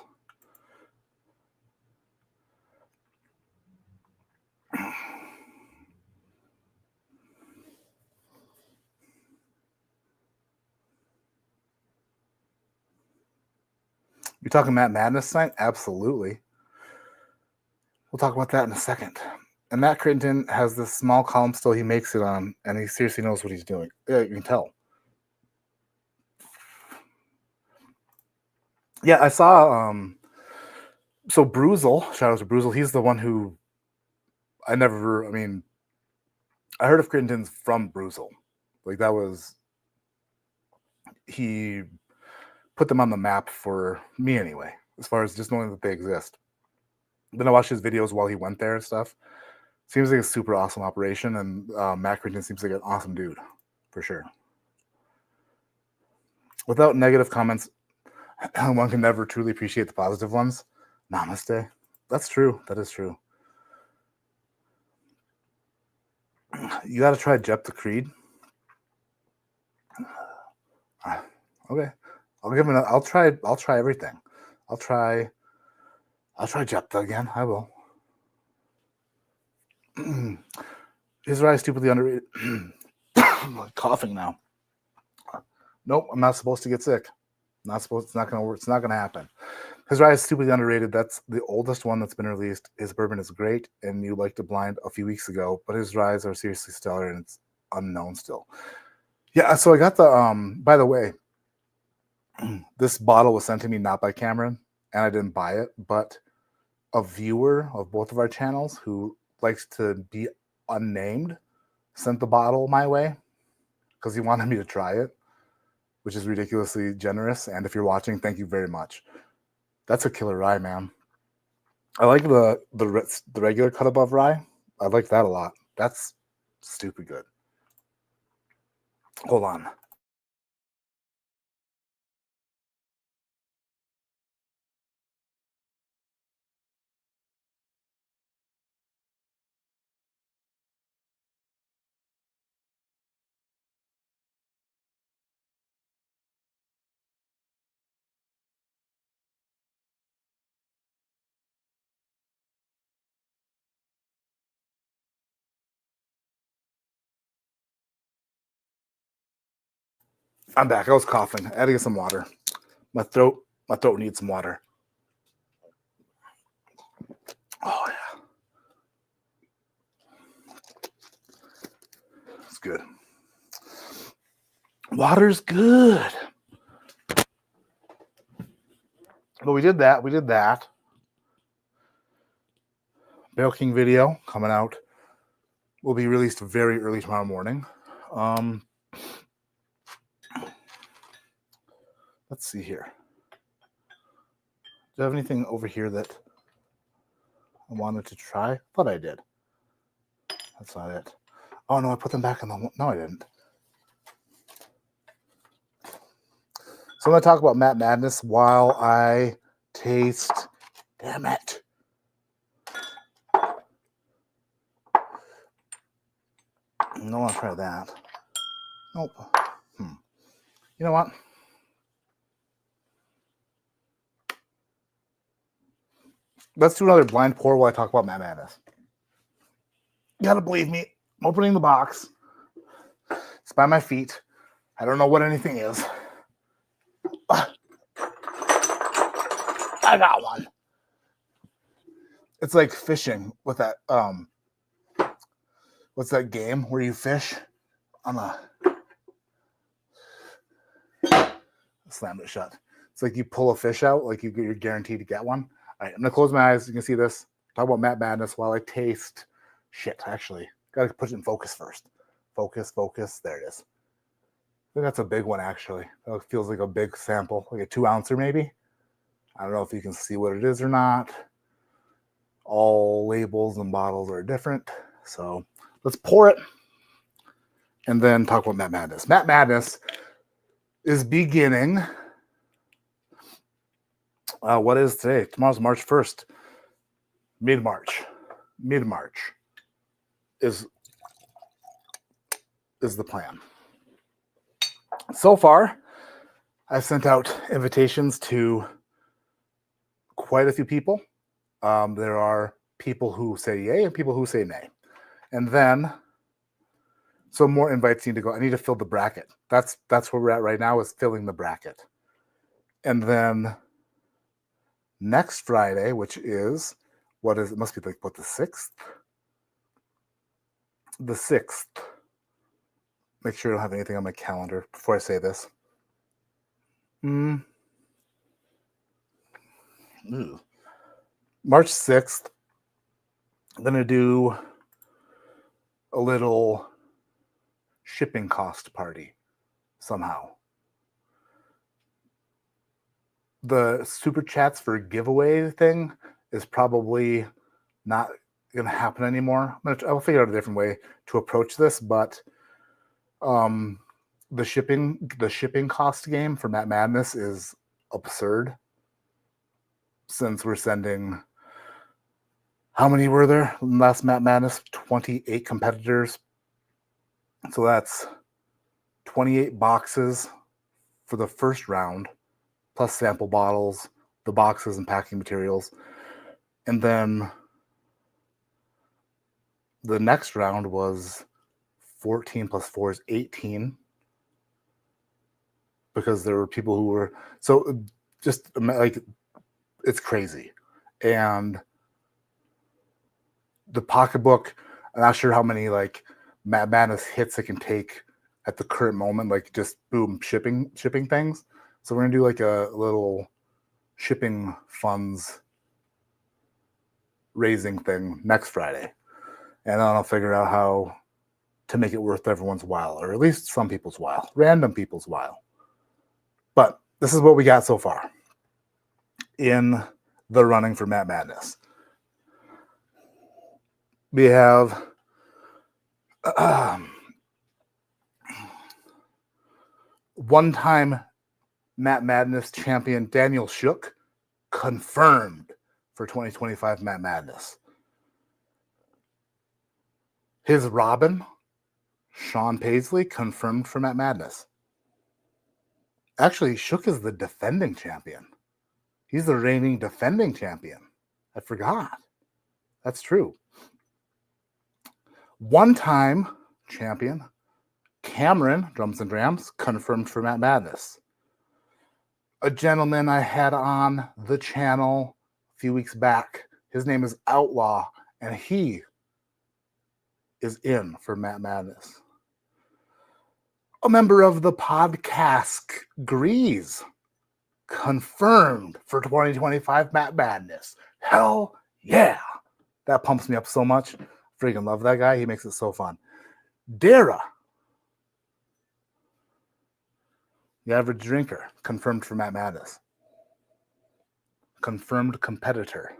You talking Matt Madness tonight? Absolutely. We'll talk about that in a second. And Matt Crittenden has this small column still he makes it on, and he seriously knows what he's doing. Yeah, you can tell. Yeah, I saw so Bruzel, shout out to Bruzel, he's the one who I heard of Crittenden's from Bruzel. Like, that was, he put them on the map for me anyway, as far as just knowing that they exist. Then I watched his videos while he went there and stuff. Seems like a super awesome operation, and Matt Crittenden seems like an awesome dude, for sure. Without negative comments, one can never truly appreciate the positive ones. Namaste. That's true. That is true. You got to try Jep the Creed. Okay, I'll try everything. I'll try Jepta again. I will. His rye is stupidly underrated. I'm coughing now. Nope, I'm not supposed to get sick. It's not gonna work. It's not gonna happen. His rye is stupidly underrated. That's the oldest one that's been released. His bourbon is great, and you liked it blind a few weeks ago, but his ryes are seriously stellar, and it's unknown still. Yeah, so I got the by the way, this bottle was sent to me not by Cameron, and I didn't buy it, but a viewer of both of our channels who likes to be unnamed sent the bottle my way because he wanted me to try it, which is ridiculously generous. And if you're watching, thank you very much. That's a killer rye, man. I like the regular cut above rye. I like that a lot. That's stupid good. Hold on. I'm back. I was coughing. I had to get some water. My throat needs some water. Oh yeah. It's good. Water's good. But we did that. Barrel King video coming out will be released very early tomorrow morning. Let's see here. Do I have anything over here that I wanted to try? I thought I did. That's not it. Oh no, I put them back in the. No, I didn't. So I'm going to talk about Matt Madness while I taste. Damn it. I don't want to try that. Nope. You know what? Let's do another blind pour while I talk about Matt Madness. You gotta believe me. I'm opening the box. It's by my feet. I don't know what anything is. I got one. It's like fishing with that what's that game where you fish on a slam it shut. It's like you pull a fish out, like you're guaranteed to get one. All right, I'm gonna close my eyes. You can see this. Talk about Matt Madness while I taste Shit, actually. Got to put it in focus first. Focus. There it is. I think that's a big one, actually. It feels like a big sample, like a 2-ouncer maybe. I don't know if you can see what it is or not. All labels and bottles are different. So let's pour it and then talk about Matt Madness. Matt Madness is beginning. What is today? Tomorrow's March 1st. Mid-March is the plan. So far, I've sent out invitations to quite a few people. There are people who say yay and people who say nay. And then, so more invites need to go. I need to fill the bracket. That's where we're at right now, is filling the bracket. And then next Friday, which is, it must be like, what, the 6th? The 6th. Make sure I don't have anything on my calendar before I say this. March 6th, I'm going to do a little shipping cost party somehow. The super chats for giveaway thing is probably not going to happen anymore. I'll figure out a different way to approach this, but the shipping cost game for Matt Madness is absurd. Since we're sending, how many were there last Matt Madness? 28 competitors. So that's 28 boxes for the first round, plus sample bottles, the boxes and packing materials. And then the next round was 14 plus 4 is 18. Because there were people who were, so just like, it's crazy. And the pocketbook, I'm not sure how many like Matt Madness hits it can take at the current moment, like just boom, shipping things. So we're gonna do like a little shipping funds raising thing next Friday. And then I'll figure out how to make it worth everyone's while, or at least some people's while, random people's while. But this is what we got so far in the running for Matt Madness. We have one-time Matt Madness champion Daniel Shook confirmed for 2025 Matt Madness. His Robin, Sean Paisley, confirmed for Matt Madness. Actually, Shook is the defending champion. He's the reigning defending champion. I forgot. That's true. One-time champion Cameron, Drums and Drams, confirmed for Matt Madness. A gentleman I had on the channel a few weeks back, his name is Outlaw, and he is in for Matt Madness. A member of the podcast, Grease, confirmed for 2025 Matt Madness. Hell yeah. That pumps me up so much. Freaking love that guy. He makes it so fun. Dara, the average drinker, confirmed for Matt Madness. Confirmed competitor.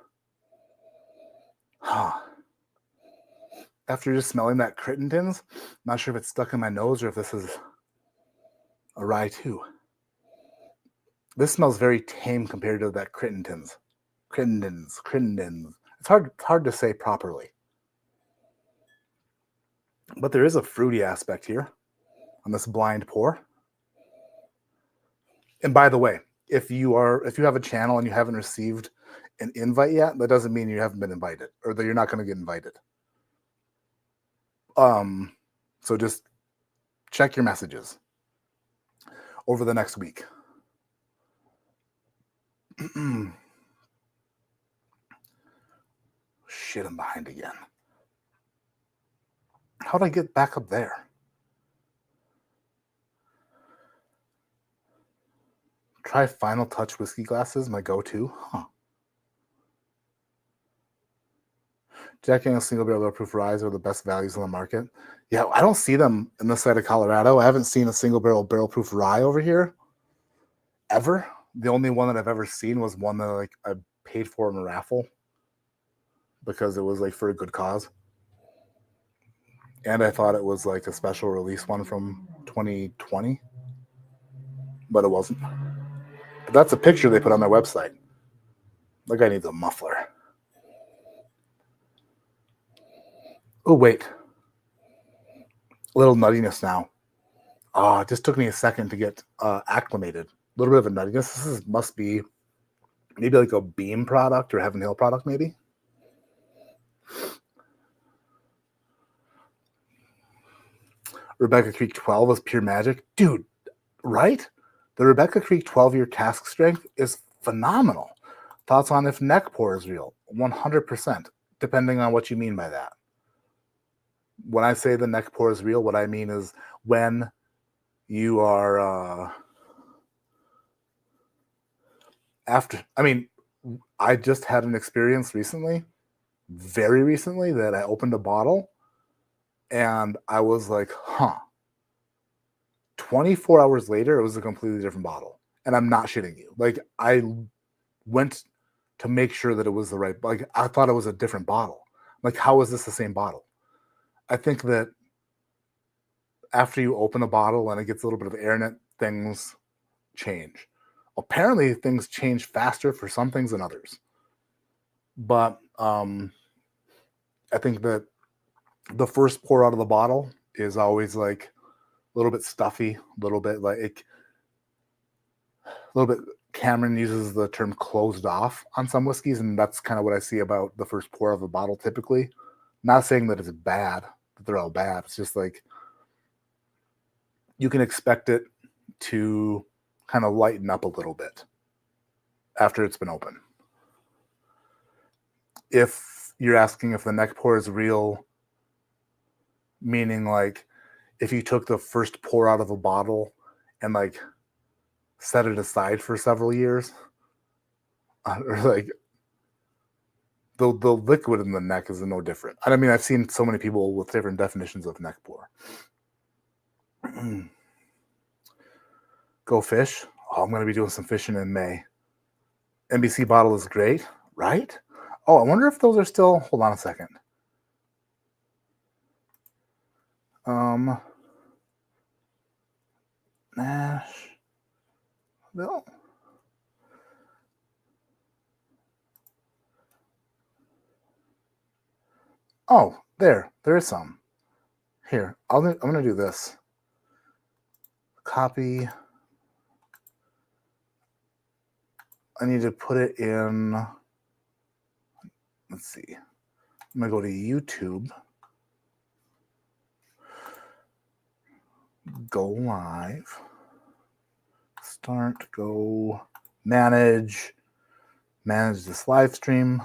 After just smelling that Crittendens, not sure if it's stuck in my nose or if this is a rye too. This smells very tame compared to that Crittendens. It's hard to say properly. But there is a fruity aspect here on this blind pour. And by the way, if you have a channel and you haven't received an invite yet, that doesn't mean you haven't been invited or that you're not going to get invited. So just check your messages over the next week. Shit, I'm behind again. How'd I get back up there? Try Final Touch whiskey glasses, my go-to. Jack Daniel's single barrel proof rye are the best values on the market. Yeah, I don't see them in this side of Colorado. I haven't seen a single barrel proof rye over here ever. The only one that I've ever seen was one that like I paid for in a raffle because it was like for a good cause. And I thought it was like a special release one from 2020, but it wasn't. But that's a picture they put on their website. The guy needs a muffler. Oh, wait. A little nuttiness now. Oh, it just took me a second to get acclimated. A little bit of a nuttiness. Must be maybe like a Beam product or Heaven Hill product, maybe. Rebecca Creek 12 is pure magic. Dude, right? The Rebecca Creek 12-year cask strength is phenomenal. Thoughts on if neck pour is real? 100%, depending on what you mean by that. When I say the neck pour is real, what I mean is when you are I just had an experience recently, very recently, that I opened a bottle and I was like, 24 hours later, it was a completely different bottle. And I'm not shitting you. Like, I went to make sure that it was the right, like, I thought it was a different bottle. Like, how is this the same bottle? I think that after you open a bottle and it gets a little bit of air in it, things change. Apparently, things change faster for some things than others. But I think that the first pour out of the bottle is always like a little bit stuffy, a little bit Cameron uses the term closed off on some whiskeys, and that's kind of what I see about the first pour of a bottle typically. Not saying that it's bad, that they're all bad. It's just like you can expect it to kind of lighten up a little bit after it's been open. If you're asking if the neck pour is real, meaning like if you took the first pour out of a bottle and like set it aside for several years, or like the liquid in the neck is no different. I mean, I've seen so many people with different definitions of neck pour. Go fish. Oh, I'm going to be doing some fishing in May. NBC bottle is great, right? Oh, I wonder if those are still, hold on a second. Nash. No. Oh, there is some. Here, I'm going to do this. Copy. I need to put it in, let's see. I'm going to go to YouTube. Go live. Start, go, manage this live stream.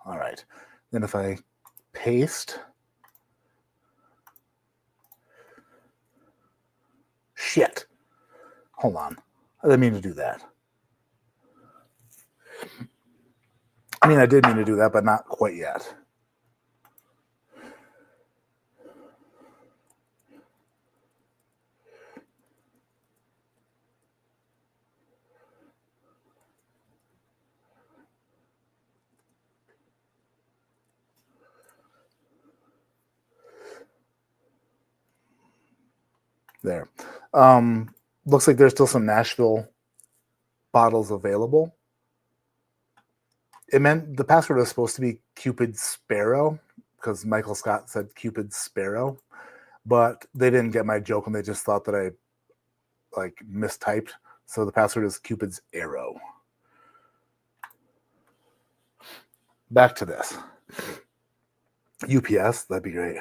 All right. Then if I paste, shit. Hold on. I didn't mean to do that. I mean, I did mean to do that, but not quite yet. There. Looks like there's still some Nashville bottles available. It meant the password was supposed to be Cupid Sparrow because Michael Scott said Cupid Sparrow, but they didn't get my joke and they just thought that I like mistyped. So the password is Cupid's Arrow. Back to this. UPS, that'd be great.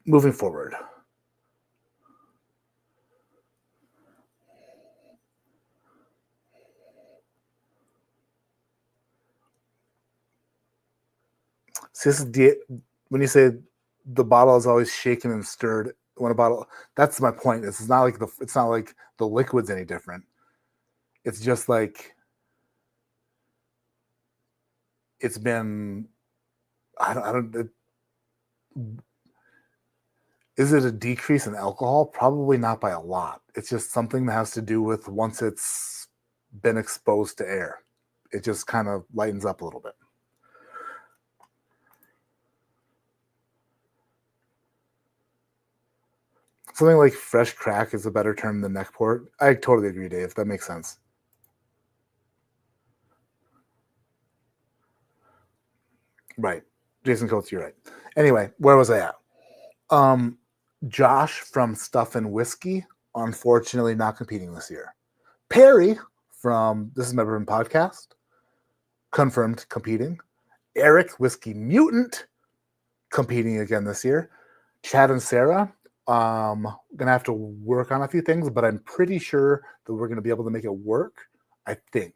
Moving forward. See, this is when you say the bottle is always shaken and stirred when a bottle, that's my point. It's not like the liquid's any different. It's just like it's been, is it a decrease in alcohol? Probably not by a lot. It's just something that has to do with once it's been exposed to air. It just kind of lightens up a little bit. Something like fresh crack is a better term than neck port. I totally agree, Dave. That makes sense. Right. Jason Coates, you're right. Anyway, where was I at? Josh from Stuff and Whiskey, unfortunately not competing this year. Perry from This Is My Bourbon Podcast, confirmed competing. Eric, Whiskey Mutant, competing again this year. Chad and Sarah, gonna have to work on a few things, but I'm pretty sure that we're gonna be able to make it work. I think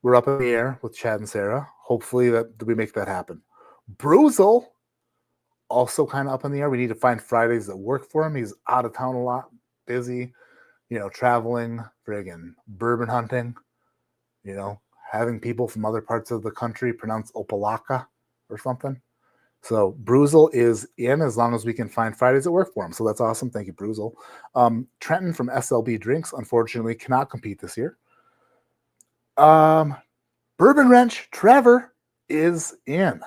we're up in the air with Chad and Sarah. Hopefully that we make that happen. Bruzel, also kind of up in the air. We need to find Fridays that work for him. He's out of town a lot, busy, traveling, friggin' bourbon hunting, having people from other parts of the country pronounce Opalaka or something. So Bruzel is in as long as we can find Fridays that work for him. So that's awesome. Thank you, Bruzel. Trenton from SLB Drinks, unfortunately, cannot compete this year. Bourbon Wrench, Trevor, is in.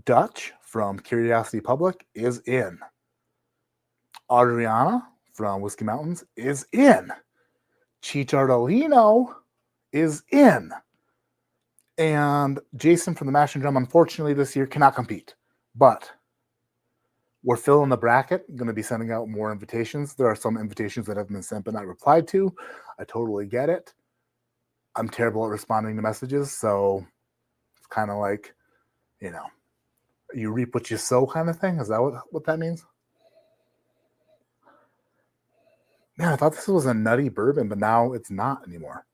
Dutch from Curiosity Public is in. Adriana from Whiskey Mountains is in. Chicharolino is in. And Jason from the Mash and Drum, unfortunately, this year cannot compete. But we're filling the bracket. I'm going to be sending out more invitations. There are some invitations that have been sent but not replied to. I totally get it. I'm terrible at responding to messages, so it's kind of like, you reap what you sow kind of thing. Is that what that means? Man, I thought this was a nutty bourbon, but now it's not anymore.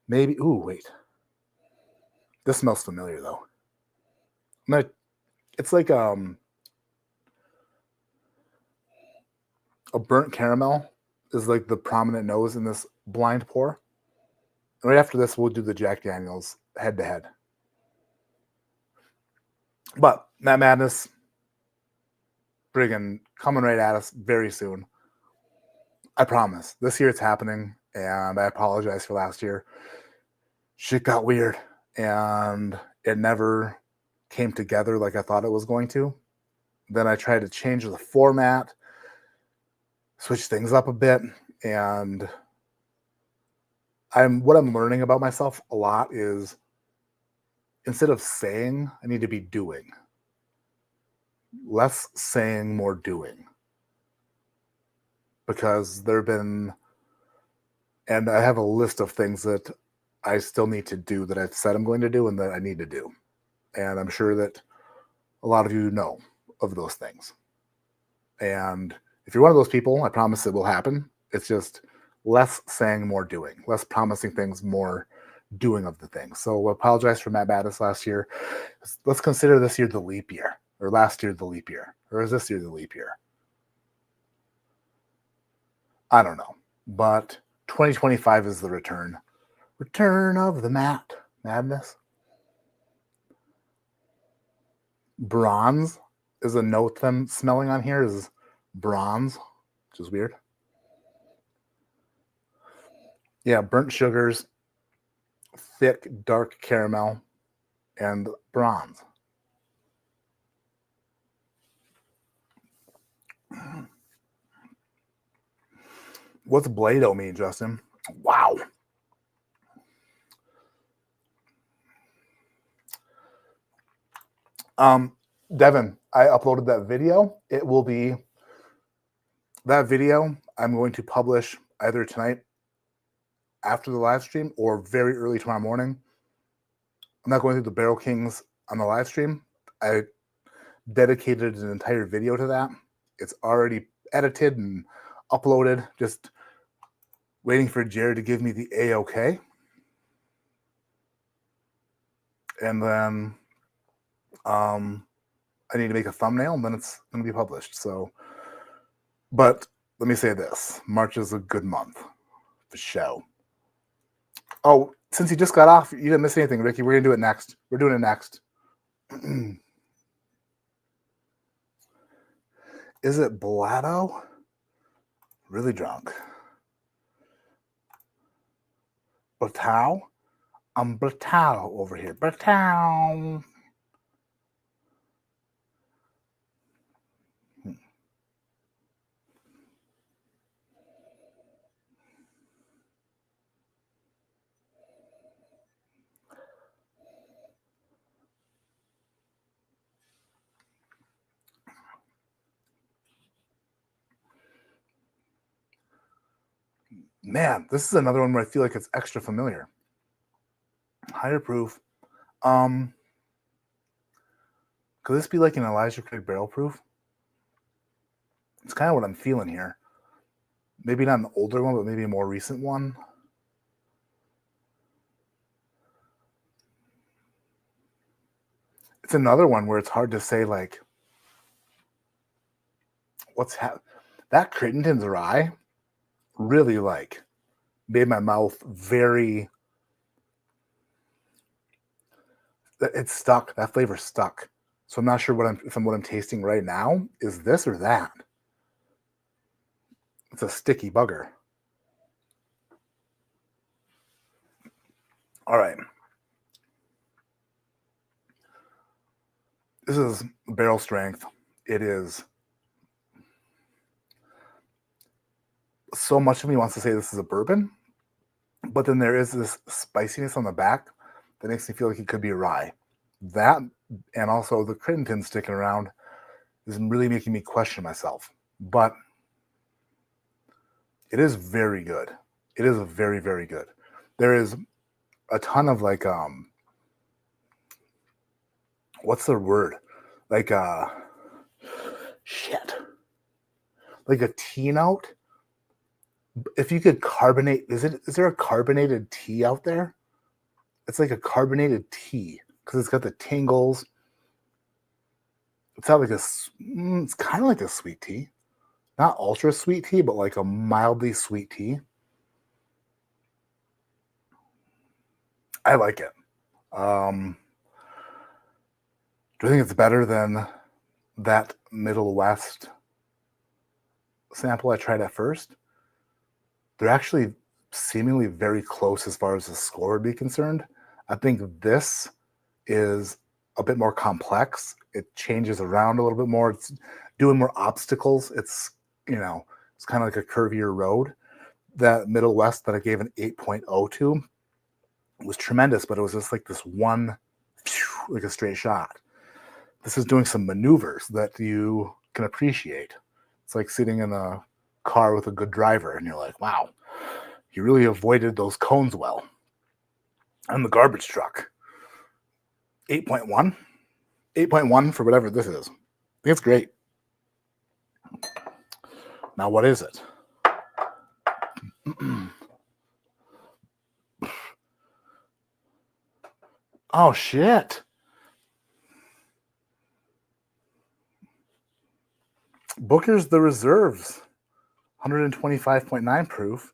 Maybe. Ooh, wait. This smells familiar though. It's like a burnt caramel is like the prominent nose in this blind pour. And right after this, we'll do the Jack Daniels head to head. But Matt Madness, friggin' coming right at us very soon. I promise. This year it's happening, and I apologize for last year. Shit got weird, and it never came together like I thought it was going to. Then I tried to change the format, switch things up a bit, and what I'm learning about myself a lot is instead of saying, I need to be doing. Less saying, more doing. Because there have been, and I have a list of things that I still need to do that I've said I'm going to do and that I need to do. And I'm sure that a lot of you know of those things. And if you're one of those people, I promise it will happen. It's just less saying, more doing. Less promising things, more doing of the things. So I apologize for Matt Battis last year. Let's consider this year the leap year. Or last year the leap year. Or is this year the leap year? I don't know. But 2025 is the return. Return of the Madness. Bronze is a note I'm smelling on here is bronze, which is weird. Yeah, burnt sugars, thick, dark caramel, and bronze. What's Blado mean, Justin? Wow. Devin, I uploaded that video. It will be that video I'm going to publish either tonight after the live stream or very early tomorrow morning. I'm not going through the Barrel Kings on the live stream. I dedicated an entire video to that. It's already edited and uploaded. Just waiting for Jared to give me the A-OK. And then I need to make a thumbnail and then it's going to be published. So, but let me say this. March is a good month for show. Oh, Since you just got off, you didn't miss anything, Ricky. We're going to do it next. We're doing it next. Is it Blotto? Really drunk. Blatau? I'm Blatau over here. Blatau. Man, this is another one where I feel like it's extra familiar. Higher proof. Could this be like an Elijah Craig barrel proof? It's kind of what I'm feeling here. Maybe not an older one, but maybe a more recent one. It's another one where it's hard to say, like, that Crittenden's rye really, like, made my mouth very, it's stuck. That flavor stuck. So I'm not sure what I'm tasting right now is this or that. It's a sticky bugger. All right. This is barrel strength. It is. So much of me wants to say this is a bourbon, but then there is this spiciness on the back that makes me feel like it could be a rye. That, and also the Crittenden sticking around, is really making me question myself. But it is very good. It is very, very good. There is a ton of like, what's the word? Like, shit. Like a tea note. If you could carbonate, is there a carbonated tea out there? It's like a carbonated tea because it's got the tingles. It's not like it's kind of like a sweet tea, not ultra sweet tea, but like a mildly sweet tea. I like it. Do I think it's better than that Middle West sample I tried at first? They're actually seemingly very close as far as the score would be concerned. I think this is a bit more complex. It changes around a little bit more. It's doing more obstacles. It's, it's kind of like a curvier road. That Middle West that I gave an 8.0 to was tremendous, but it was just like this one, like a straight shot. This is doing some maneuvers that you can appreciate. It's like sitting in a car with a good driver, and you're like, wow, he really avoided those cones well. And the garbage truck. 8.1. 8.1 for whatever this is. I think it's great. Now, what is it? Oh, shit. Booker's the Reserves. 125.9 proof.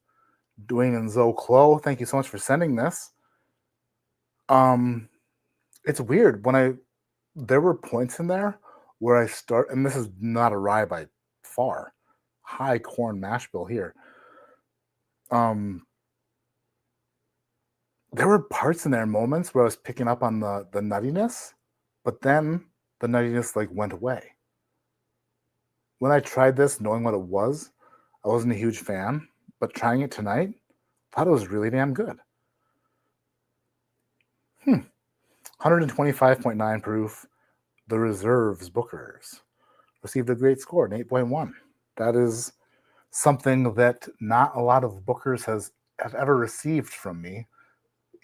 Dwayne and Zoe Clo, thank you so much for sending this. It's weird there were points in there where I start, and this is not a rye by far, high corn mash bill here. There were parts in there, moments where I was picking up on the nuttiness, but then the nuttiness like went away. When I tried this, knowing what it was, I wasn't a huge fan, but trying it tonight, I thought it was really damn good. 125.9 proof. The Reserves Bookers received a great score, an 8.1. That is something that not a lot of Bookers have ever received from me,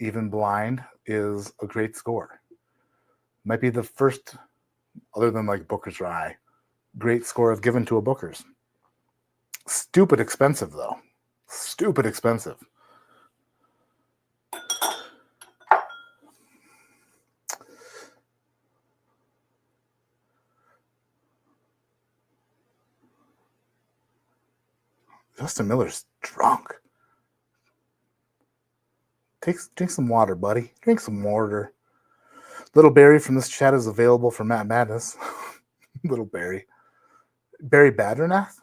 even blind, is a great score. Might be the first, other than like Booker's Rye, great score I've given to a Booker's. Stupid expensive, though. Stupid expensive. Justin Miller's drunk. Drink some water, buddy. Drink some water. Little Barry from this chat is available for Matt Madness. Little Barry. Barry Baddernath?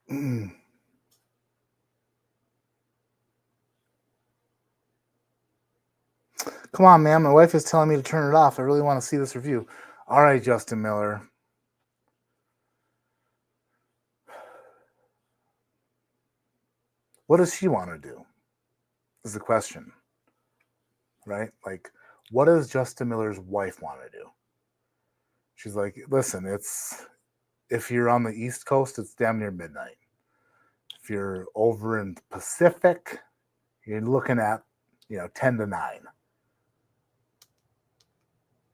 Mm. Come on, man. My wife is telling me to turn it off. I really want to see this review. All right, Justin Miller. What does she want to do? Is the question. Right? Like, what does Justin Miller's wife want to do? She's like, listen, if you're on the East Coast, it's damn near midnight. If you're over in the Pacific, you're looking at, 10 to 9.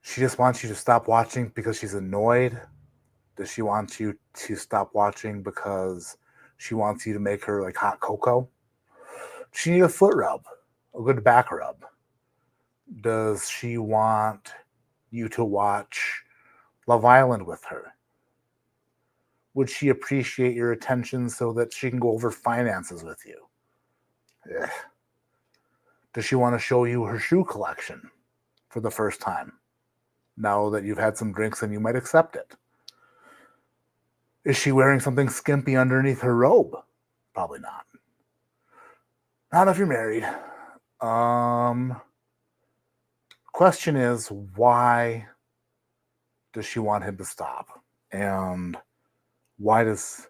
She just wants you to stop watching because she's annoyed. Does she want you to stop watching because she wants you to make her like hot cocoa? Does she need a foot rub, a good back rub? Does she want you to watch Love Island with her? Would she appreciate your attention so that she can go over finances with you? Ugh. Does she want to show you her shoe collection for the first time? Now that you've had some drinks and you might accept it. Is she wearing something skimpy underneath her robe? Probably not. Not if you're married. Question is, why does she want him to stop? And why does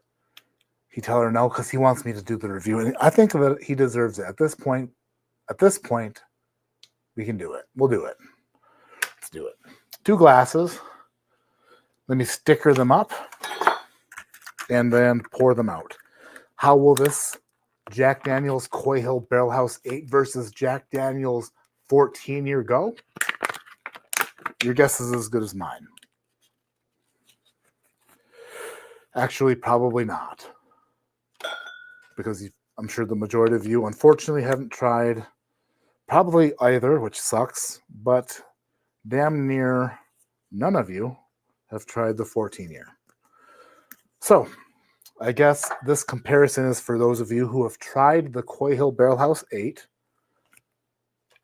he tell her no? Because he wants me to do the review. And I think that he deserves it. At this point, we can do it. We'll do it. Let's do it. 2 glasses. Let me sticker them up and then pour them out. How will this Jack Daniel's Coy Hill Barrel House 8 versus Jack Daniel's 14-year go? Your guess is as good as mine. Actually, probably not. Because I'm sure the majority of you, unfortunately, haven't tried probably either, which sucks, but damn near none of you have tried the 14-year. So, I guess this comparison is for those of you who have tried the Coy Hill Barrel House 8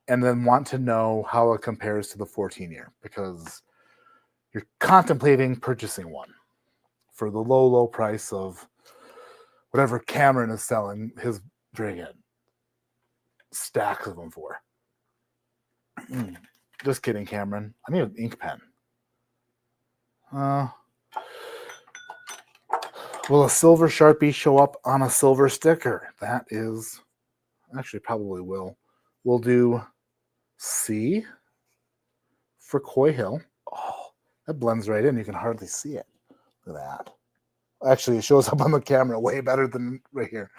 and then want to know how it compares to the 14-year, because you're contemplating purchasing one for the low price of whatever Cameron is selling his friggin' stacks of them for. Just kidding, Cameron. I need an ink pen. Will a silver Sharpie show up on a silver sticker? That is... Actually, probably will. We'll do C for Coy Hill. Oh, that blends right in. You can hardly see it. Look at that. Actually, it shows up on the camera way better than right here.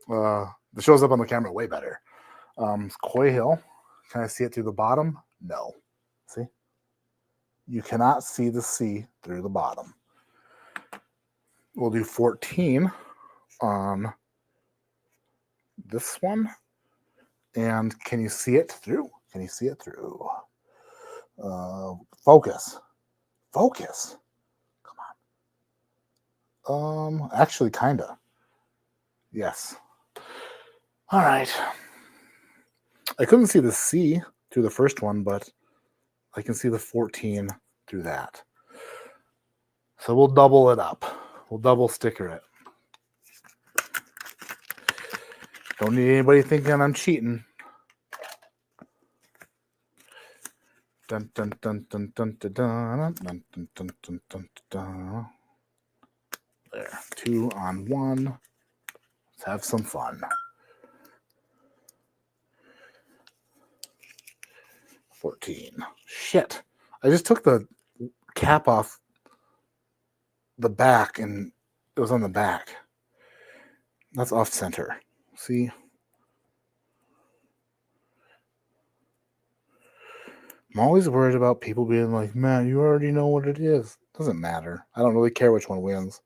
It shows up on the camera way better. Coy Hill. Can I see it through the bottom? No. See? You cannot see the C through the bottom. We'll do 14 on this one. And can you see it through? Can you see it through? Focus. Focus. Come on. Actually, kind of. Yes. All right. I couldn't see the C through the first one, but I can see the 14 through that. So we'll double it up. We'll double sticker it. Don't need anybody thinking I'm cheating. Dun, dun, dun, dun, dun, dun, dun, dun, dun, dun, dun, dun, dun. There. 2 on 1. Let's have some fun. 14. Shit. I just took the cap off the back and it was on the back. That's off center. See? I'm always worried about people being like, man, you already know what it is. Doesn't matter. I don't really care which one wins.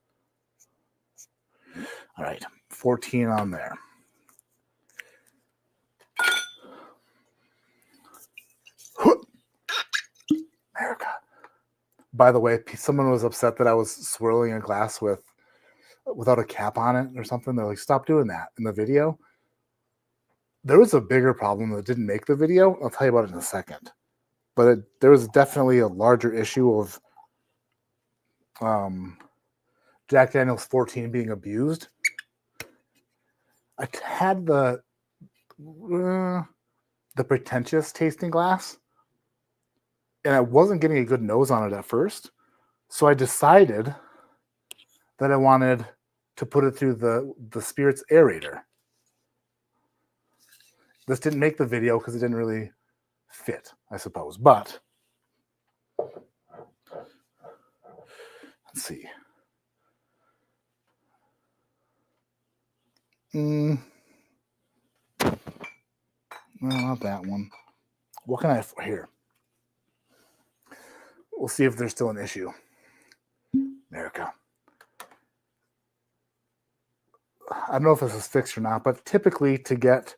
All right. 14 on there. America. By the way, someone was upset that I was swirling a glass without a cap on it or something. They're like, stop doing that in the video. There was a bigger problem that didn't make the video. I'll tell you about it in a second. But there was definitely a larger issue of Jack Daniel's 14 being abused. I had the pretentious tasting glass, and I wasn't getting a good nose on it at first. So I decided that I wanted to put it through the spirits aerator. This didn't make the video because it didn't really fit, I suppose. But let's see. No, not that one. What can I here? We'll see if there's still an issue. America. I don't know if this is fixed or not, but typically to get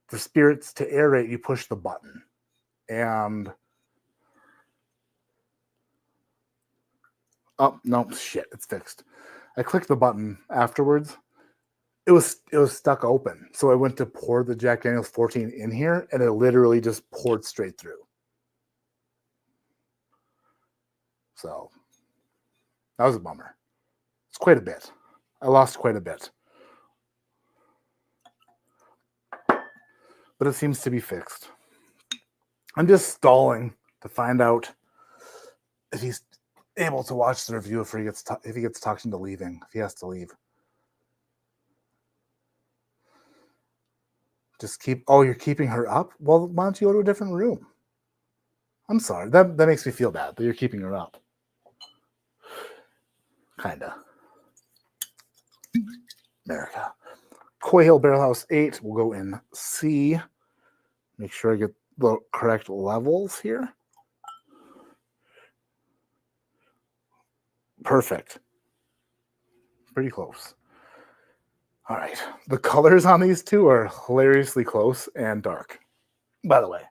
the spirits to aerate, you push the button. And oh no, shit, it's fixed. I clicked the button afterwards. It was stuck open. So I went to pour the Jack Daniel's 14 in here, and it literally just poured straight through. So that was a bummer. It's quite a bit. I lost quite a bit. But it seems to be fixed. I'm just stalling to find out if he's able to watch the review if he gets talked into leaving, if he has to leave. You're keeping her up? Well, why don't you go to a different room? I'm sorry. That makes me feel bad that you're keeping her up. Kinda. America. Coy Hill Barrel House 8 will go in C. Make sure I get the correct levels here. Perfect. Pretty close. All right. The colors on these two are hilariously close and dark, by the way.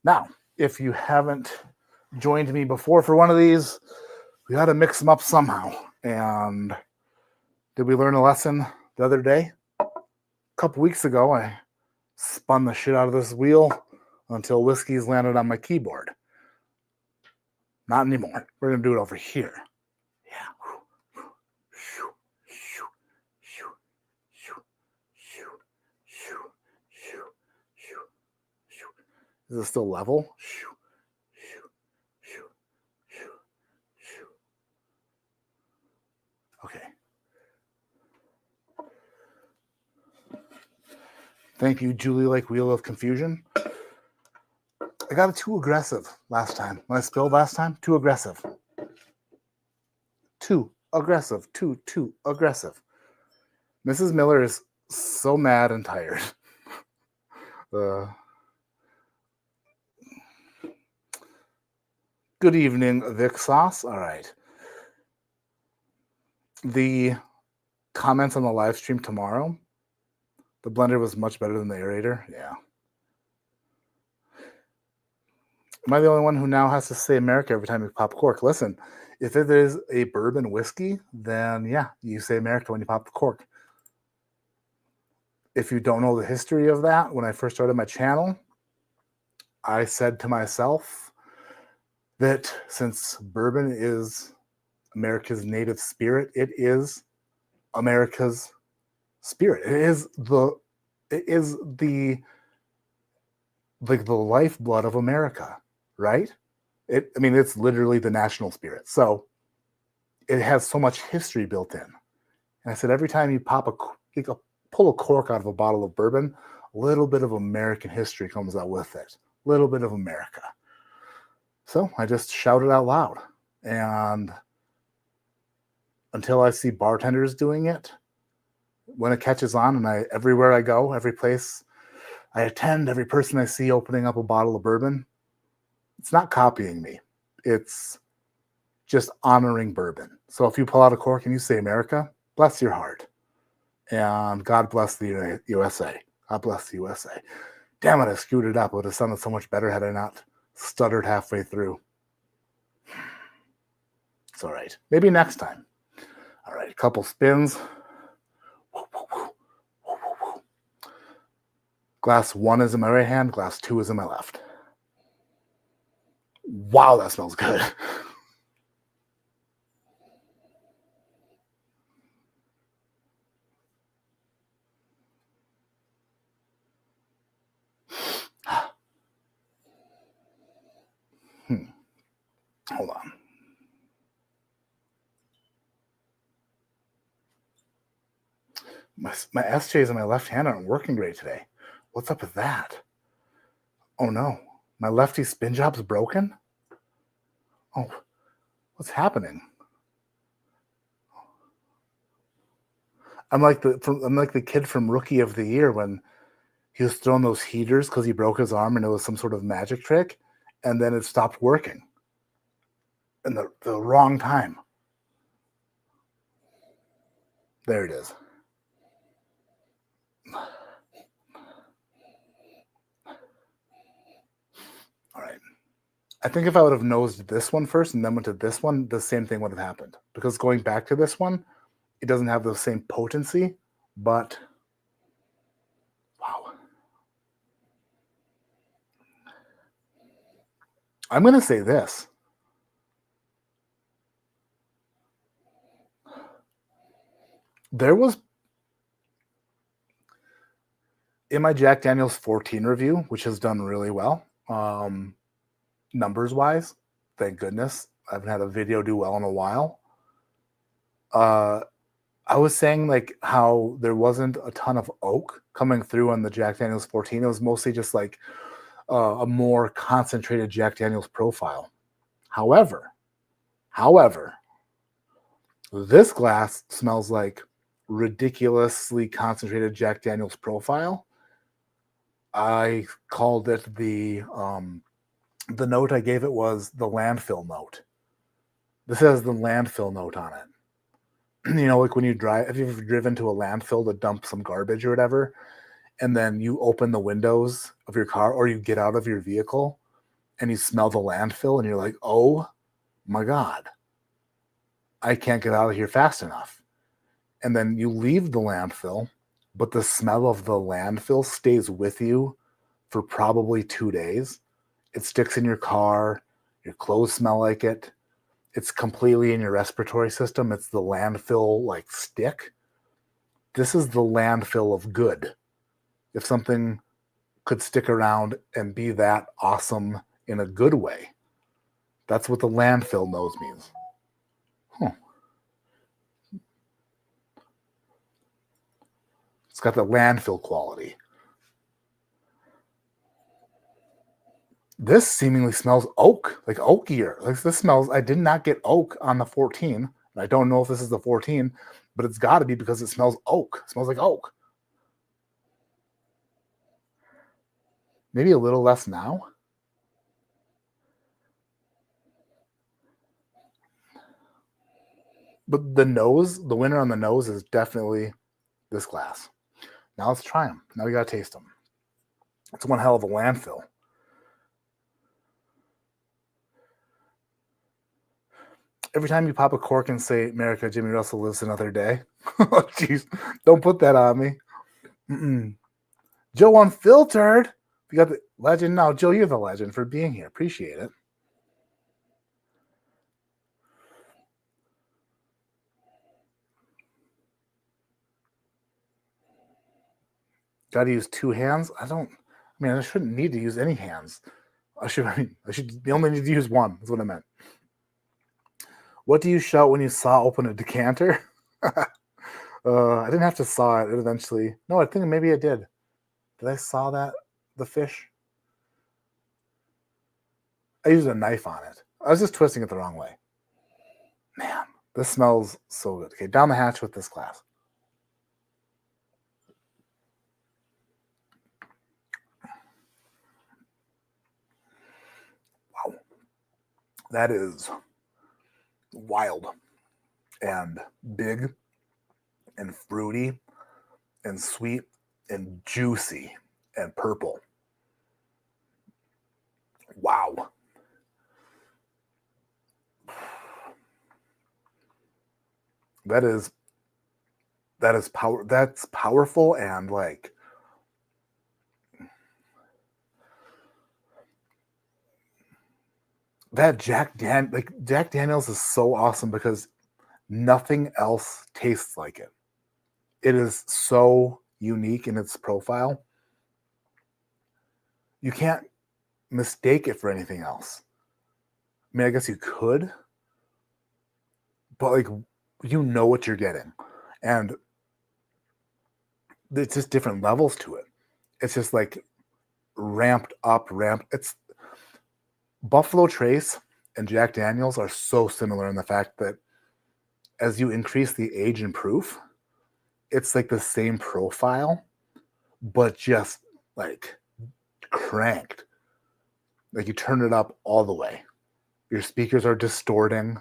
Now, if you haven't joined me before for one of these, we got to mix them up somehow. And did we learn a lesson the other day? A couple weeks ago, I spun the shit out of this wheel until whiskeys landed on my keyboard. Not anymore. We're going to do it over here. Yeah. Is it still level? Okay. Thank you, Julie Lake Wheel of Confusion. I got it too aggressive last time. When I spilled last time, too aggressive. Too aggressive. Too aggressive. Mrs. Miller is so mad and tired. Good evening, Vic Sauce. All right. The comments on the live stream tomorrow, the blender was much better than the aerator. Yeah. Am I the only one who now has to say America every time you pop a cork? Listen, if it is a bourbon whiskey, then yeah, you say America when you pop the cork. If you don't know the history of that, when I first started my channel, I said to myself that since bourbon is America's native spirit, it is America's spirit. It is the lifeblood of America, right? It's literally the national spirit. So it has so much history built in. And I said, every time you pull a cork out of a bottle of bourbon, a little bit of American history comes out with it. A little bit of America. So I just shouted out loud. And until I see bartenders doing it, when it catches on, and everywhere I go, every place I attend, every person I see opening up a bottle of bourbon, it's not copying me. It's just honoring bourbon. So if you pull out a cork and you say America, bless your heart. And God bless the USA. God bless the USA. Damn it, I screwed it up. It would have sounded so much better had I not stuttered halfway through. It's all right. Maybe next time. All right, a couple spins. Glass 1 is in my right hand. Glass 2 is in my left. Wow, that smells good. Hold on. My SJs in my left hand aren't working great today. What's up with that? Oh no, my lefty spin job's broken? Oh, what's happening? I'm like the kid from Rookie of the Year when he was throwing those heaters because he broke his arm and it was some sort of magic trick, and then it stopped working in the wrong time. There it is. All right. I think if I would have nosed this one first and then went to this one, the same thing would have happened. Because going back to this one, it doesn't have the same potency, but wow. I'm going to say this. There was, in my Jack Daniel's 14 review, which has done really well, numbers-wise, thank goodness. I haven't had a video do well in a while. I was saying like how there wasn't a ton of oak coming through on the Jack Daniel's 14. It was mostly just like a more concentrated Jack Daniel's profile. However, this glass smells like ridiculously concentrated Jack Daniel's profile. I called it the note I gave it was the landfill note. This has the landfill note on it. You know, like when you drive, have you ever driven to a landfill to dump some garbage or whatever, and then you open the windows of your car or you get out of your vehicle and you smell the landfill and you're like, oh my God, I can't get out of here fast enough. And then you leave the landfill, but the smell of the landfill stays with you for probably 2 days. It sticks in your car, your clothes smell like it. It's completely in your respiratory system. It's the landfill like stick. This is the landfill of good. If something could stick around and be that awesome in a good way, that's what the landfill nose means. It's got the landfill quality. This seemingly smells oak, like oakier. Like this smells, I did not get oak on the 14. And I don't know if this is the 14, but it's got to be because it smells oak. It smells like oak. Maybe a little less now. But the nose, the winner on the nose is definitely this glass. Now let's try them. Now we got to taste them. It's one hell of a landfill. Every time you pop a cork and say, America, Jimmy Russell lives another day. Oh, jeez. Don't put that on me. Joe Unfiltered. We got the legend now. Joe, you're the legend for being here. Appreciate it. Got to use 2 hands? I shouldn't need to use any hands. I should only need to use one. That's what I meant. What do you shout when you saw open a decanter? I didn't have to saw it eventually. No, I think maybe I did. Did I saw that? The fish? I used a knife on it. I was just twisting it the wrong way. Man, this smells so good. Okay, down the hatch with this glass. Wow. That is wild and big and fruity and sweet and juicy and purple. Wow. That's powerful, and like that Jack Daniels is so awesome because nothing else tastes like it. It is so unique in its profile. You can't mistake it for anything else. I mean, I guess you could, but like, you know what you're getting. And it's just different levels to it. It's just like ramped up. It's Buffalo Trace and Jack Daniels are so similar in the fact that as you increase the age and proof, it's like the same profile, but just like cranked. Like, you turn it up all the way. Your speakers are distorting,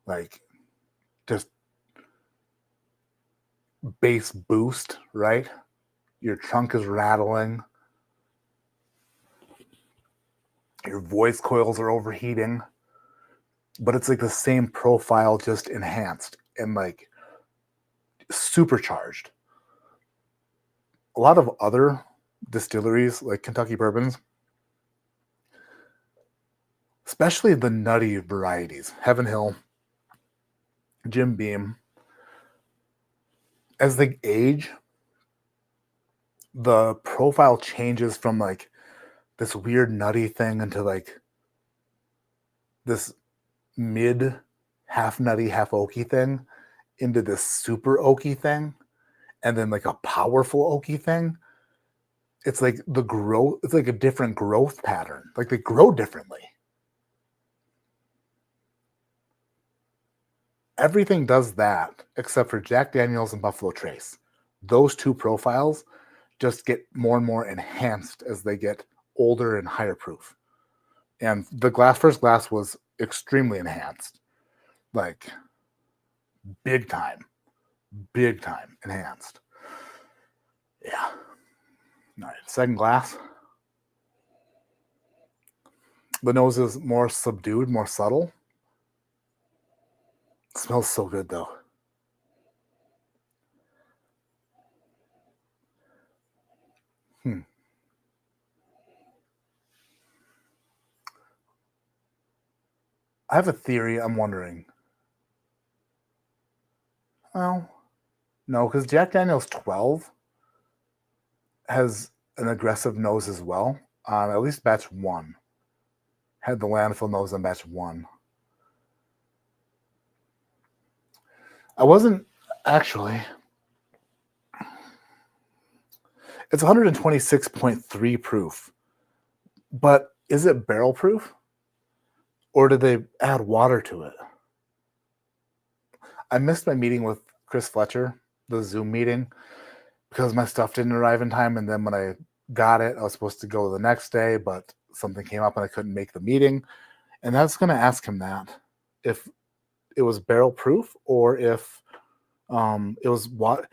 like just bass boost, right? Your trunk is rattling. Your voice coils are overheating. But it's like the same profile, just enhanced and like supercharged. A lot of other distilleries, like Kentucky bourbons, especially the nutty varieties, Heaven Hill, Jim Beam, as they age, the profile changes from like this weird nutty thing into like this mid half nutty, half oaky thing into this super oaky thing, and then like a powerful oaky thing. It's like the growth, it's like a different growth pattern. Like, they grow differently. Everything does that except for Jack Daniels and Buffalo Trace. Those two profiles just get more and more enhanced as they get older and higher proof. And the first glass was extremely enhanced. Like, big time enhanced. Yeah. All right, second glass. The nose is more subdued, more subtle. It smells so good, though. I have a theory. I'm wondering. Well, no, because Jack Daniel's 12 has an aggressive nose as well. At least batch 1 had the landfill nose on batch 1. I wasn't actually. It's 126.3 proof. But is it barrel proof? Or did they add water to it? I missed my meeting with Chris Fletcher, the Zoom meeting, because my stuff didn't arrive in time. And then when I got it, I was supposed to go the next day, but something came up and I couldn't make the meeting. And I was going to ask him that, if it was barrel proof or if it was what.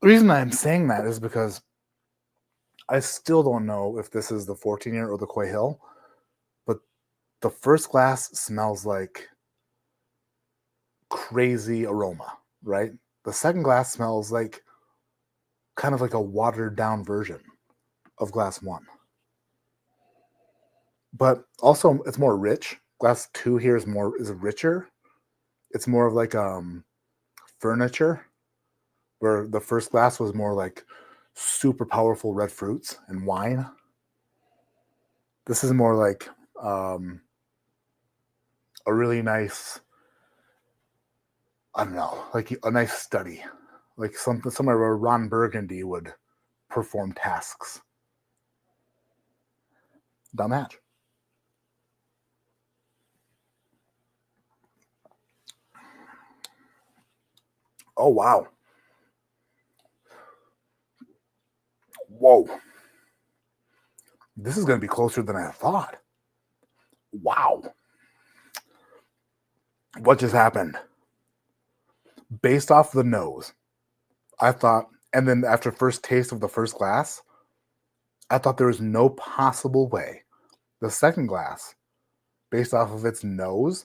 The reason I'm saying that is because I still don't know if this is the 14-year or the Coy Hill, but the first glass smells like crazy aroma, right? The second glass smells like kind of like a watered down version of glass 1. But also, it's more rich. Glass 2 here is richer. It's more of like furniture, where the first glass was more like super powerful red fruits and wine. This is more like a really nice, I don't know, like a nice study, like somewhere where Ron Burgundy would perform tasks. Down the hatch. Oh, wow. Whoa. This is going to be closer than I thought. Wow. What just happened? Based off the nose, I thought, and then after first taste of the first glass, I thought there was no possible way the second glass, based off of its nose,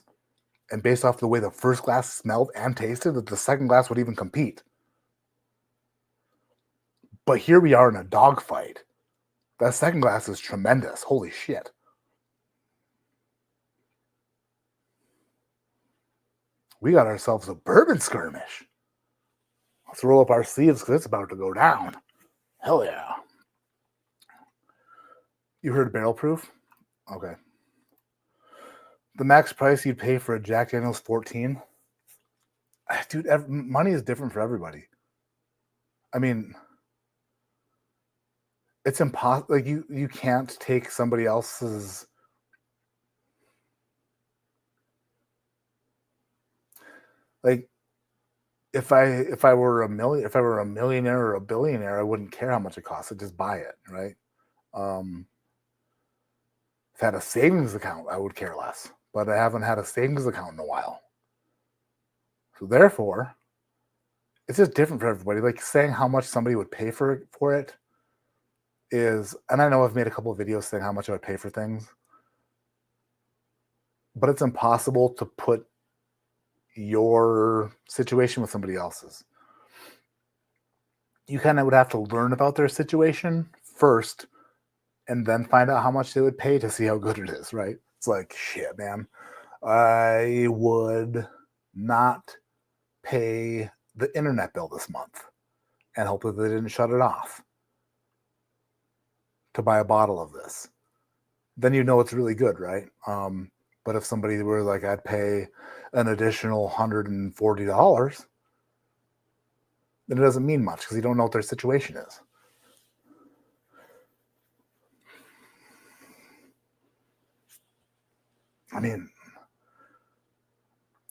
And based off the way the first glass smelled and tasted, that the second glass would even compete. But here we are in a dogfight. That second glass is tremendous. Holy shit. We got ourselves a bourbon skirmish. Let's roll up our sleeves because it's about to go down. Hell yeah. You heard barrel proof? Okay. The max price you'd pay for a Jack Daniel's 14? Dude, money is different for everybody. I mean, it's impossible. Like, you can't take somebody else's... Like, if I were a millionaire or a billionaire, I wouldn't care how much it costs. I'd just buy it, right? If I had a savings account, I would care less. But I haven't had a savings account in a while. So therefore, it's just different for everybody. Like, saying how much somebody would pay for it is, and I know I've made a couple of videos saying how much I would pay for things, but it's impossible to put your situation with somebody else's. You kind of would have to learn about their situation first and then find out how much they would pay to see how good it is, right? It's like, shit, man. I would not pay the internet bill this month and hope that they didn't shut it off to buy a bottle of this. Then you know it's really good, right? But if somebody were like, I'd pay an additional $140, then it doesn't mean much because you don't know what their situation is. I mean,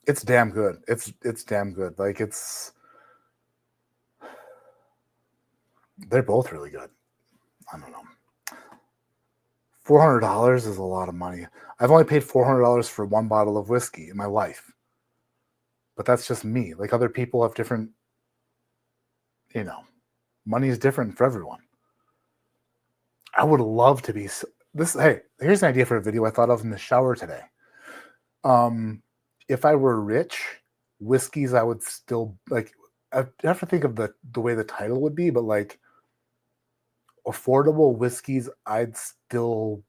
it's damn good. It's damn good. Like, they're both really good. I don't know. $400 is a lot of money. I've only paid $400 for one bottle of whiskey in my life. But that's just me. Like, other people have different, money is different for everyone. I would love to be this. Hey, here's an idea for a video I thought of in the shower today. If I were rich, whiskeys, I would still, like, I have to think of the way the title would be, but like, affordable whiskeys I'd still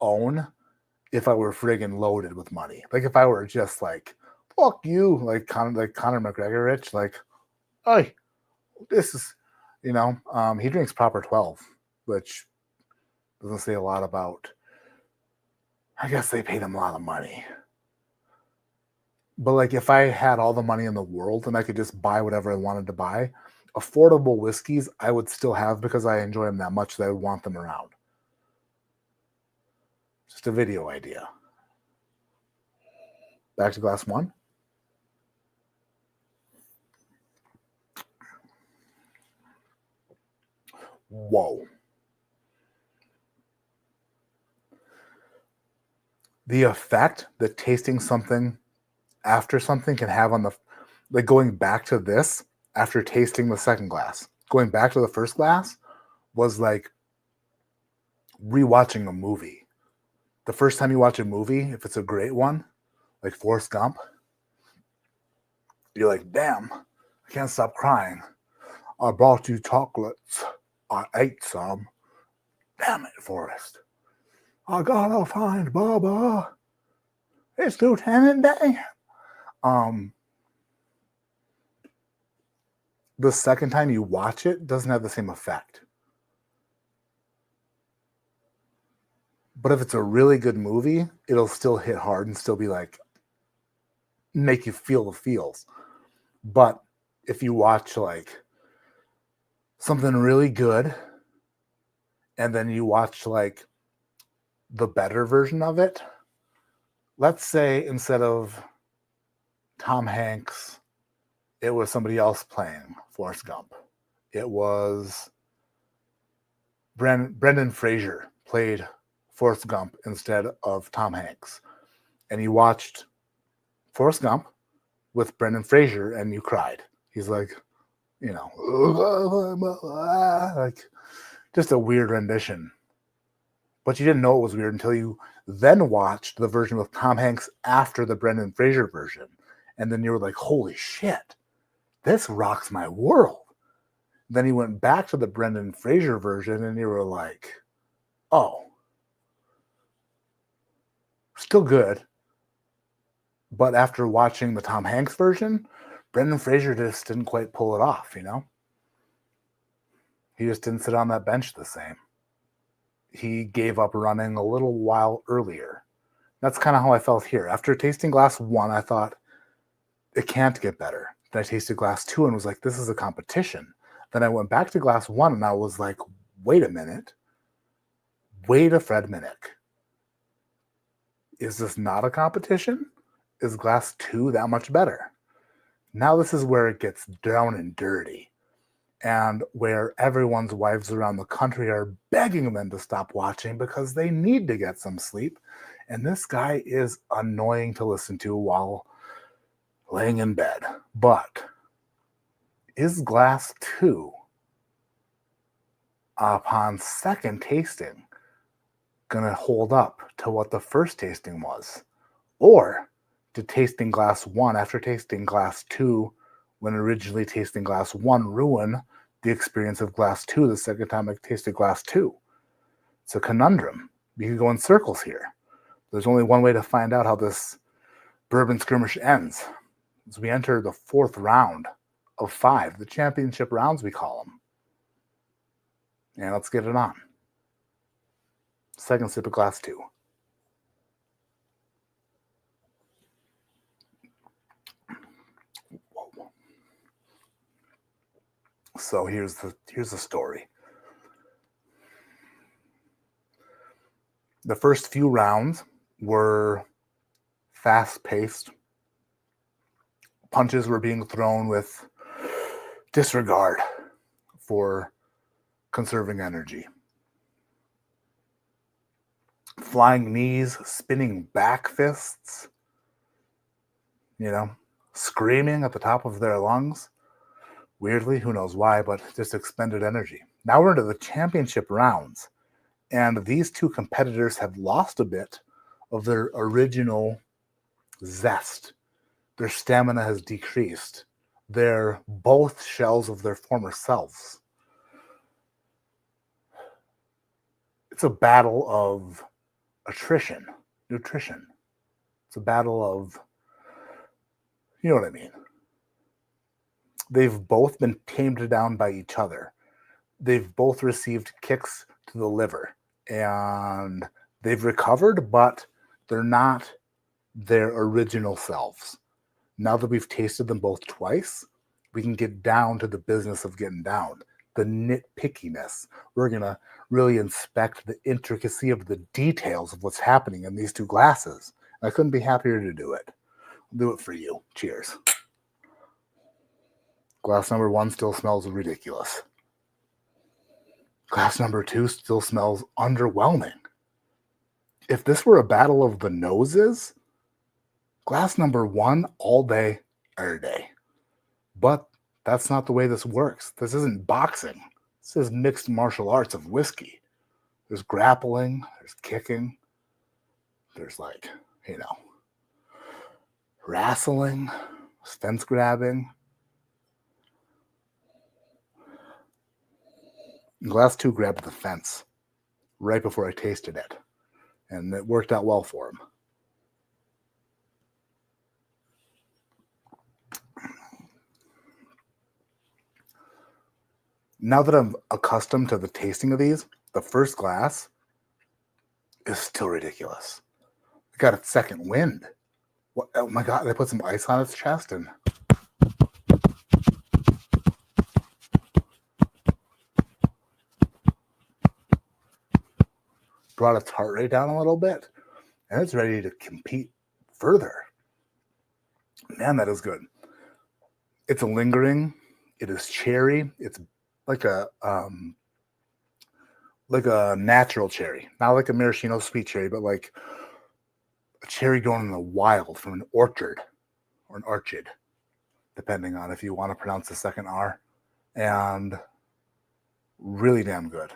own if I were friggin' loaded with money. Like, if I were just like, fuck you, like Conor McGregor rich, like, hey, this is, he drinks proper 12, which doesn't say a lot about, I guess they paid him a lot of money. But like, if I had all the money in the world and I could just buy whatever I wanted to buy, affordable whiskeys I would still have because I enjoy them that much that I would want them around. Just a video idea. Back to glass one. Whoa. The effect that tasting something after something can have on like, going back to this after tasting the second glass, going back to the first glass was like rewatching a movie. The first time you watch a movie, if it's a great one, like Forrest Gump, you're like, damn, I can't stop crying. I brought you chocolates. I ate some. Damn it, Forrest. I gotta find Bubba. It's Lieutenant Dan. The second time you watch it doesn't have the same effect. But if it's a really good movie, it'll still hit hard and still be like, make you feel the feels. But if you watch like something really good and then you watch like the better version of it, let's say instead of Tom Hanks, it was somebody else playing Forrest Gump. It was Brendan Fraser played Forrest Gump instead of Tom Hanks. And you watched Forrest Gump with Brendan Fraser and you cried. He's like, like, just a weird rendition. But you didn't know it was weird until you then watched the version with Tom Hanks after the Brendan Fraser version. And then you were like, holy shit, this rocks my world. Then you went back to the Brendan Fraser version and you were like, oh, still good. But after watching the Tom Hanks version, Brendan Fraser just didn't quite pull it off, you know? He just didn't sit on that bench the same. He gave up running a little while earlier. That's kind of how I felt here. After tasting glass 1, I thought, it can't get better. Then I tasted glass 2 and was like, this is a competition. Then I went back to glass 1 and I was like, wait a minute. Wait a Fred minute. Is this not a competition? Is glass 2 that much better? Now this is where it gets down and dirty, and where everyone's wives around the country are begging them to stop watching because they need to get some sleep. And this guy is annoying to listen to while laying in bed. But is glass 2, upon second tasting, going to hold up to what the first tasting was? Or did tasting glass 1 after tasting glass 2, when originally tasting glass 1, ruin the experience of glass 2 the second time I tasted glass 2? It's a conundrum. You can go in circles here. There's only one way to find out how this bourbon skirmish ends. As we enter the 4th round of 5, the championship rounds we call them. And let's get it on. Second sip of glass 2. So here's the story. The first few rounds were fast-paced. Punches were being thrown with disregard for conserving energy. Flying knees, spinning back fists, screaming at the top of their lungs. Weirdly, who knows why, but just expended energy. Now we're into the championship rounds, and these two competitors have lost a bit of their original zest. Their stamina has decreased. They're both shells of their former selves. It's a battle of nutrition. It's a battle of, you know what I mean. They've both been tamed down by each other. They've both received kicks to the liver, and they've recovered, but they're not their original selves. Now that we've tasted them both twice, we can get down to the business of getting down, the nitpickiness. We're going to really inspect the intricacy of the details of what's happening in these two glasses. I couldn't be happier to do it. I'll do it for you. Cheers. Glass number 1 still smells ridiculous. Glass number 2 still smells underwhelming. If this were a battle of the noses, glass number 1 all day, every day. But that's not the way this works. This isn't boxing. This is mixed martial arts of whiskey. There's grappling, there's kicking, there's wrestling, fence grabbing. Glass 2 grabbed the fence right before I tasted it, and it worked out well for him. Now that I'm accustomed to the tasting of these, the first glass is still ridiculous. It got its second wind. What, oh my God, they put some ice on its chest and brought its heart rate down a little bit, and it's ready to compete further. Man, that is good. It's a lingering. It is cherry. It's like a natural cherry, not like a maraschino sweet cherry, but like a cherry grown in the wild from an orchard or an orchard, depending on if you want to pronounce the second R. And really damn good.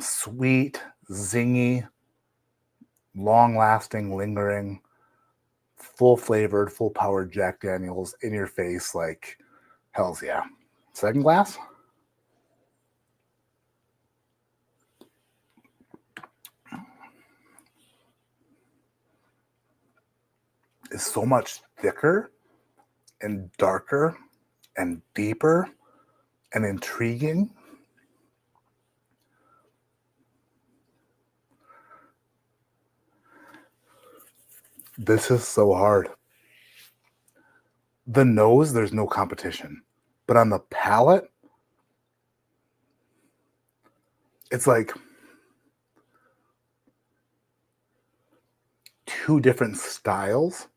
Sweet, zingy, long-lasting, lingering, full-flavored, full-powered Jack Daniels in your face, like, hells yeah. Second glass. Is so much thicker and darker and deeper and intriguing. This is so hard. The nose, there's no competition. But on the palate, it's like two different styles.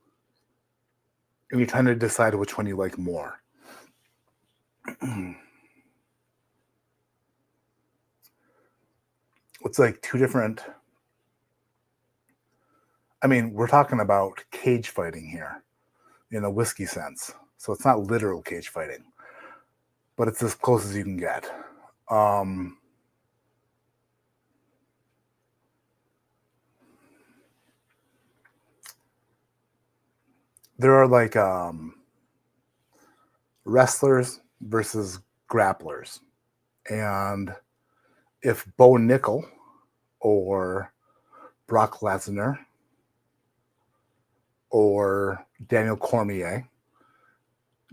And you're trying to decide which one you like more. It's like two different. I mean, we're talking about cage fighting here in a whiskey sense. So it's not literal cage fighting, but it's as close as you can get. There are like wrestlers versus grapplers. And if Bo Nickel or Brock Lesnar or Daniel Cormier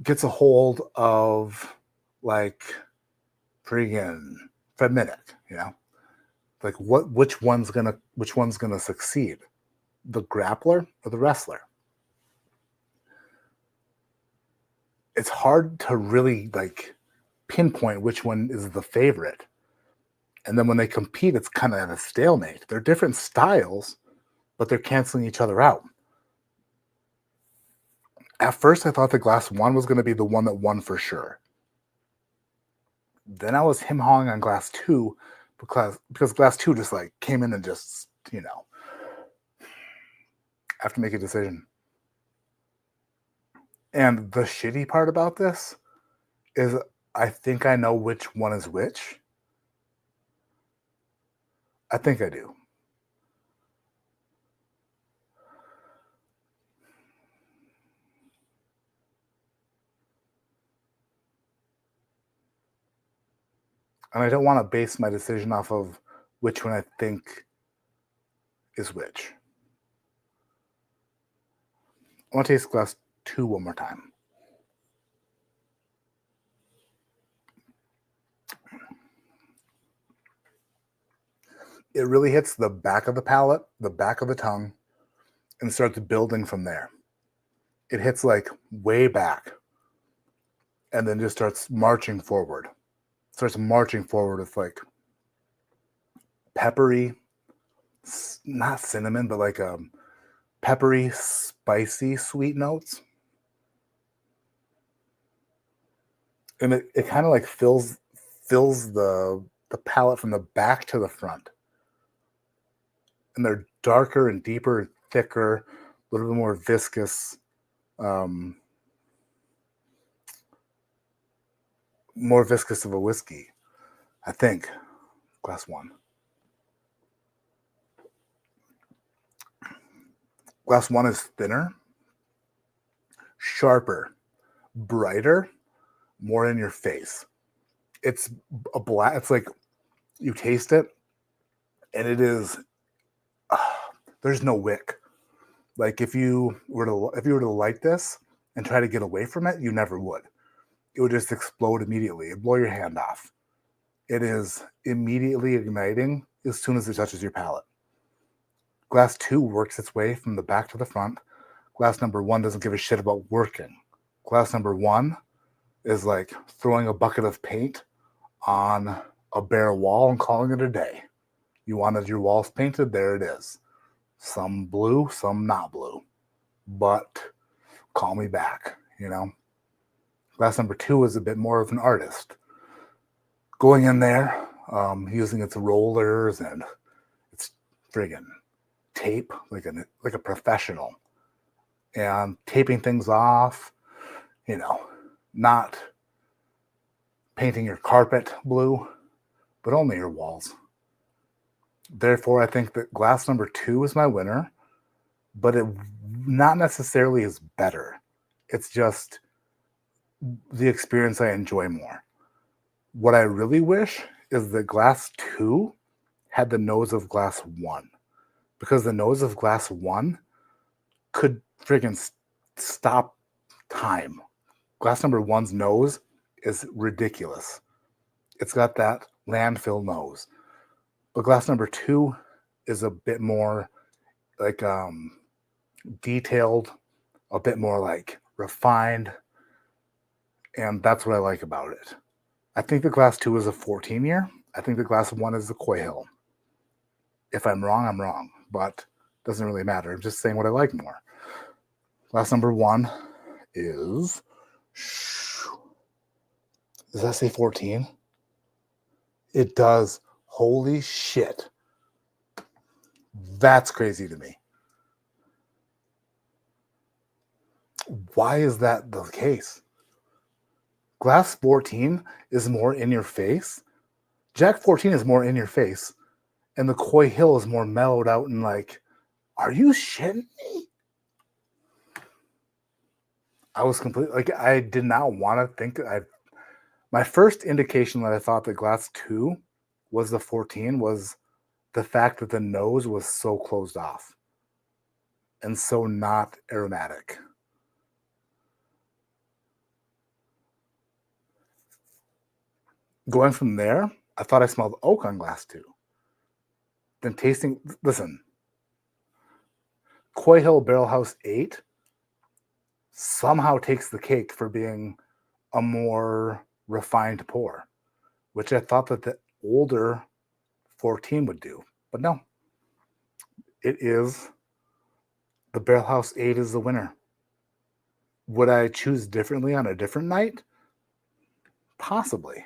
gets a hold of like friggin' Fred Minnick, you know, like which one's gonna succeed, the grappler or the wrestler? It's hard to really like pinpoint which one is the favorite. And then when they compete, it's kind of at a stalemate. They're different styles, but they're canceling each other out. At first, I thought the glass one was going to be the one that won for sure. Then I was him-hawing on glass two because glass two just like came in and just, you know, I have to make a decision. And the shitty part about this is I think I know which one is which. I think I do. And I don't want to base my decision off of which one I think is which. I want to taste glass two one more time. It really hits the back of the palate, the back of the tongue, and starts building from there. It hits like way back and then just starts marching forward. Starts marching forward with like peppery, not cinnamon, but like peppery, spicy, sweet notes. And it kind of like fills the palate from the back to the front. And they're darker and deeper and thicker, a little bit more viscous, more viscous of a whiskey, I think. Glass one. Glass one is thinner, sharper, brighter, more in your face. It's a black. It's like you taste it, and it is. There's no wick. Like if you were to light this and try to get away from it, you never would. It would just explode immediately. It'd blow your hand off. It is immediately igniting as soon as it touches your palate. Glass two works its way from the back to the front. Glass number one doesn't give a shit about working. Glass number one is like throwing a bucket of paint on a bare wall and calling it a day. You wanted your walls painted, there it is. Some blue, some not blue. But call me back, you know. Glass number two is a bit more of an artist. Going in there, using its rollers and its friggin' tape like a professional. And taping things off, you know, not painting your carpet blue, but only your walls. Therefore, I think that glass number 2 is my winner, but it not necessarily is better. It's just the experience I enjoy more. What I really wish is that glass 2 had the nose of glass 1, because the nose of glass 1 could friggin' stop time. Glass number 1's nose is ridiculous. It's got that landfill nose. But glass number 2 is a bit more like detailed, a bit more like refined, and that's what I like about it. I think the glass 2 is a 14 year. I think the glass 1 is the Coy Hill. If I'm wrong, I'm wrong, but it doesn't really matter. I'm just saying what I like more. Glass number 1 is, does that say 14? It does. Holy shit. That's crazy to me. Why is that the case? Glass 14 is more in your face. Jack 14 is more in your face. And the Coy Hill is more mellowed out and like, are you shitting me? I was completely like, I did not want to think. My first indication that I thought that glass 2 was the 14 was the fact that the nose was so closed off and so not aromatic. Going from there, I thought I smelled oak on glass 2. Then tasting, listen, Coy Hill Barrel House 8 somehow takes the cake for being a more refined pour, which I thought that the older 14 would do. But no, it is the Barrel House 8 is the winner. Would I choose differently on a different night? Possibly.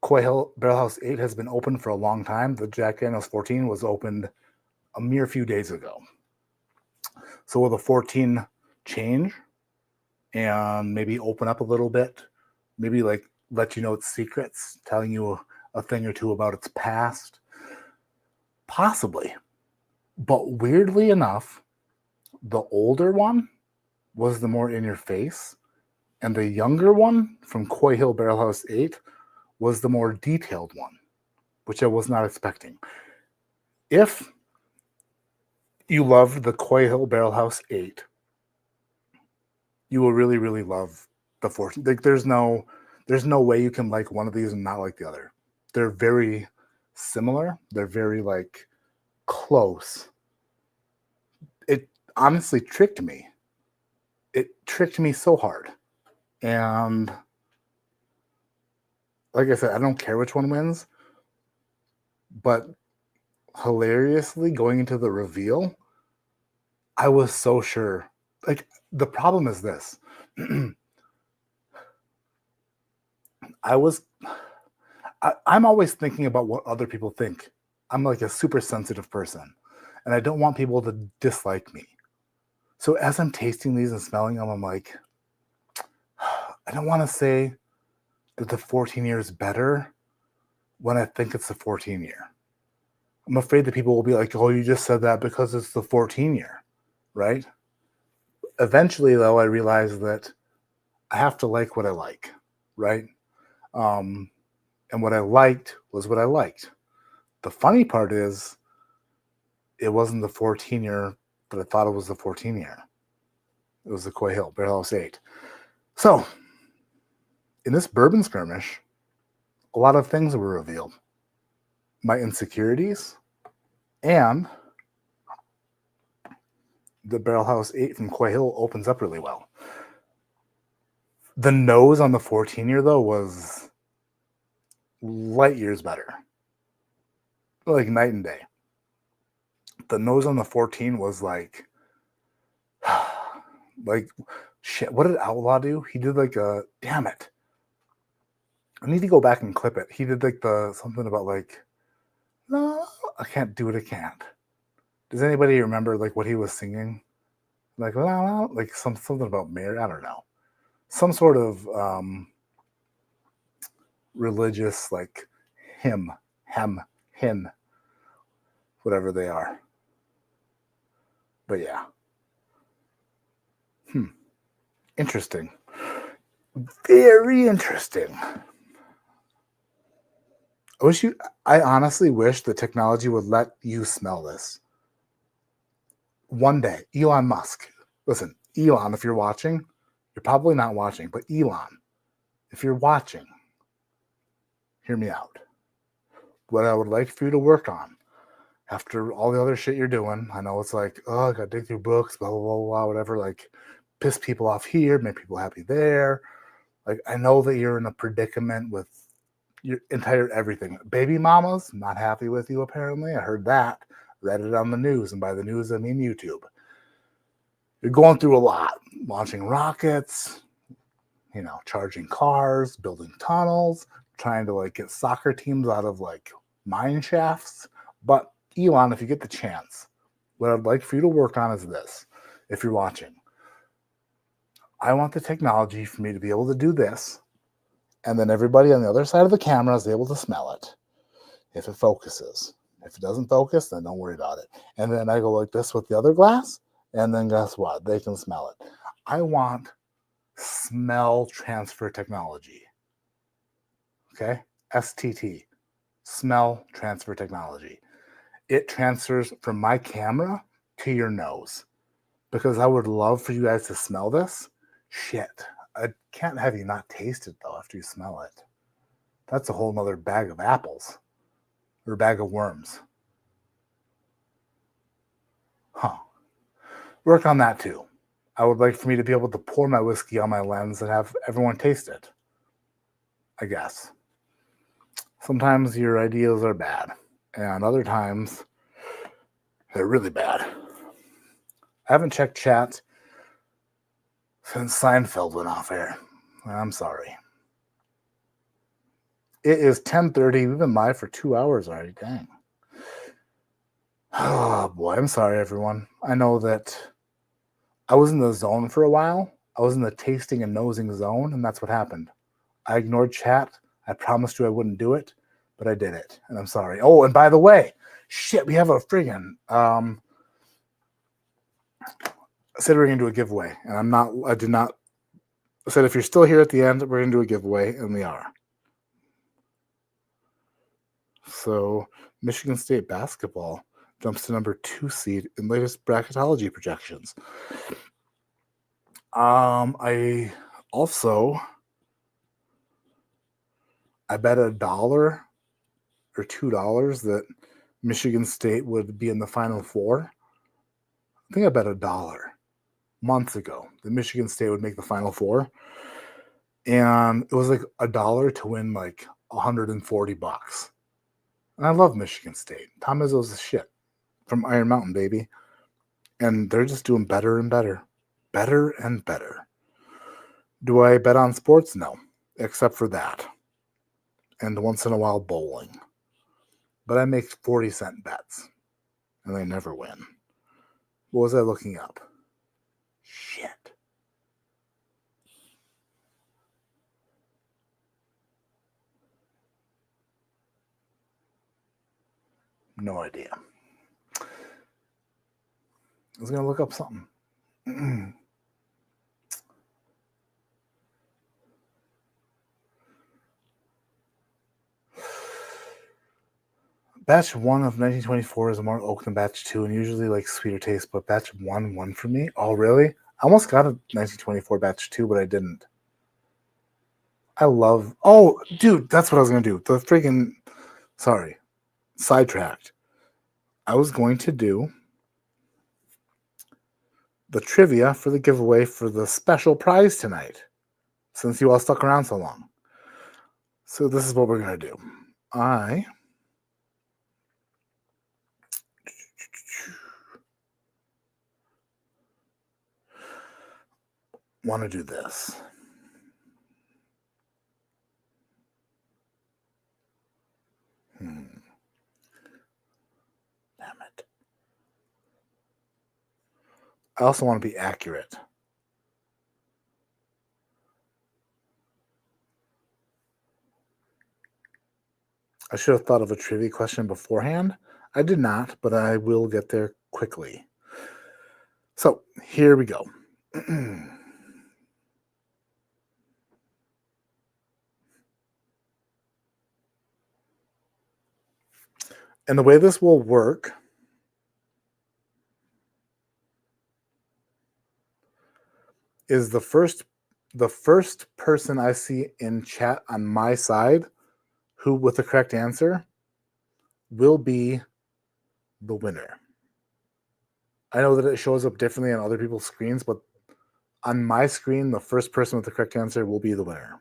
Coy Hill Barrel House 8 has been open for a long time. The Jack Daniel's 14 was opened a mere few days ago. So will the 14 change and maybe open up a little bit? Maybe like let you know its secrets, telling you a thing or two about its past? Possibly. But weirdly enough, the older one was the more in your face, and the younger one from Coy Hill Barrel House 8 was the more detailed one, which I was not expecting. If you love the Coy Hill Barrel House 8, you will really, really love the 14. Like, there's no way you can like one of these and not like the other. They're very similar. They're very like close. It honestly tricked me. It tricked me so hard. And like I said, I don't care which one wins, but hilariously, going into the reveal, I was so sure. Like, the problem is this. I'm always thinking about what other people think. I'm like a super sensitive person, and I don't want people to dislike me. So as I'm tasting these and smelling them, I'm like, I don't want to say that the 14 year is better when I think it's the 14 year. I'm afraid that people will be like, oh, you just said that because it's the 14 year, right? Eventually, though, I realized that I have to like what I like, right? And what I liked was what I liked. The funny part is, it wasn't the 14 year that I thought it was the 14 year. It was the Coy Hill Barrel House 8. So, in this bourbon skirmish, a lot of things were revealed. My insecurities and the Barrel House 8 from Coy Hill opens up really well. The nose on the 14 year, though, was light years better. Like night and day. The nose on the 14 was like shit. What did Outlaw do? He did like a, damn it. I need to go back and clip it. He did like something about like, no, I can't do it. I can't. Does anybody remember like what he was singing? Like, well, like something about Mary. I don't know. Some sort of religious like hymn. whatever they are. But yeah. Interesting. Very interesting. I honestly wish the technology would let you smell this. One day, Elon Musk. Listen, Elon, if you're watching, you're probably not watching, but Elon, if you're watching, hear me out. What I would like for you to work on after all the other shit you're doing, I know it's like, oh, I gotta dig through books, blah, blah, blah, blah, whatever, like piss people off here, make people happy there. Like, I know that you're in a predicament with your entire everything. Baby mamas, not happy with you, apparently. I heard that. Read it on the news, and by the news, I mean YouTube. You're going through a lot. Launching rockets, charging cars, building tunnels, trying to, like, get soccer teams out of, like, mine shafts. But, Elon, if you get the chance, what I'd like for you to work on is this, if you're watching. I want the technology for me to be able to do this, and then everybody on the other side of the camera is able to smell it if it focuses. If it doesn't focus, then don't worry about it. And then I go like this with the other glass, and then guess what? They can smell it. I want smell transfer technology. Okay? STT. Smell transfer technology. It transfers from my camera to your nose. Because I would love for you guys to smell this. Shit. I can't have you not taste it, though, after you smell it. That's a whole nother bag of apples. Or a bag of worms. Huh. Work on that, too. I would like for me to be able to pour my whiskey on my lens and have everyone taste it. I guess. Sometimes your ideas are bad. And other times, they're really bad. I haven't checked chat since Seinfeld went off air. I'm sorry. It is 10:30. We've been live for 2 hours already. Dang. Oh, boy. I'm sorry, everyone. I know that I was in the zone for a while. I was in the tasting and nosing zone, and that's what happened. I ignored chat. I promised you I wouldn't do it, but I did it, and I'm sorry. Oh, and by the way, shit, we have a friggin' I said we're going to do a giveaway, and I said if you're still here at the end, we're going to do a giveaway, and we are. So, Michigan State basketball jumps to number 2 seed in latest bracketology projections. I bet $1 or $2 that Michigan State would be in the Final Four. I think I bet $1 months ago that Michigan State would make the Final Four. And it was like $1 to win like $140. And I love Michigan State. Tom Izzo's the shit from Iron Mountain, baby. And they're just doing better and better. Better and better. Do I bet on sports? No, except for that. And once in a while, bowling. But I make 40-cent bets. And I never win. What was I looking up? Shit. No idea. I was going to look up something. Batch 1 of 1924 is more oak than batch 2 and usually like sweeter taste, but batch 1 won for me. Oh, really? I almost got a 1924 batch 2, but I didn't. Oh, dude, that's what I was going to do. The freaking, sorry, sidetracked. I was going to do the trivia for the giveaway for the special prize tonight, since you all stuck around so long. So this is what we're going to do. I want to do this. Damn it. I also want to be accurate. I should have thought of a trivia question beforehand. I did not, but I will get there quickly. So here we go. And the way this will work is the first person I see in chat on my side who with the correct answer will be the winner. I know that it shows up differently on other people's screens, but on my screen, the first person with the correct answer will be the winner.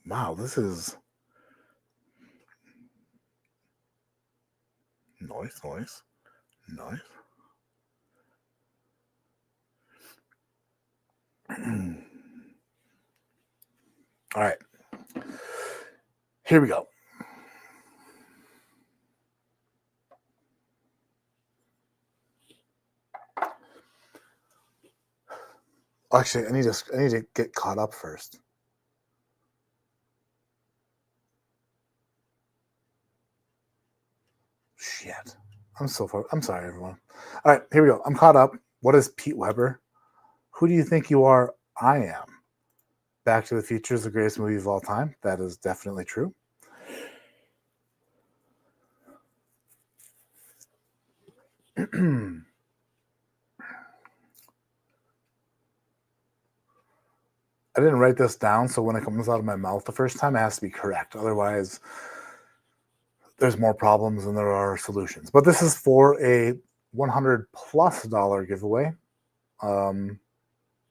Wow, this is noise. All right. Here we go. Actually, I need to get caught up first. Shit. I'm sorry, everyone. All right, here we go. I'm caught up. What is Pete Weber? Who do you think you are? I am. Back to the Future is the greatest movie of all time. That is definitely true. I didn't write this down, so when it comes out of my mouth the first time, it has to be correct. Otherwise, there's more problems than there are solutions. But this is for a $100+ giveaway,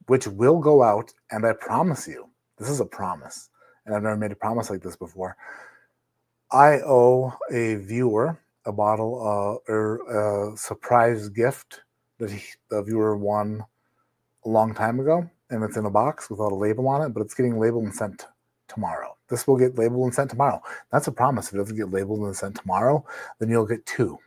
which will go out, and I promise you, this is a promise, and I've never made a promise like this before. I owe a viewer a bottle or a surprise gift that the viewer won a long time ago, and it's in a box without a label on it, but it's getting labeled and sent tomorrow. This will get labeled and sent tomorrow. That's a promise. If it doesn't get labeled and sent tomorrow, then you'll get 2.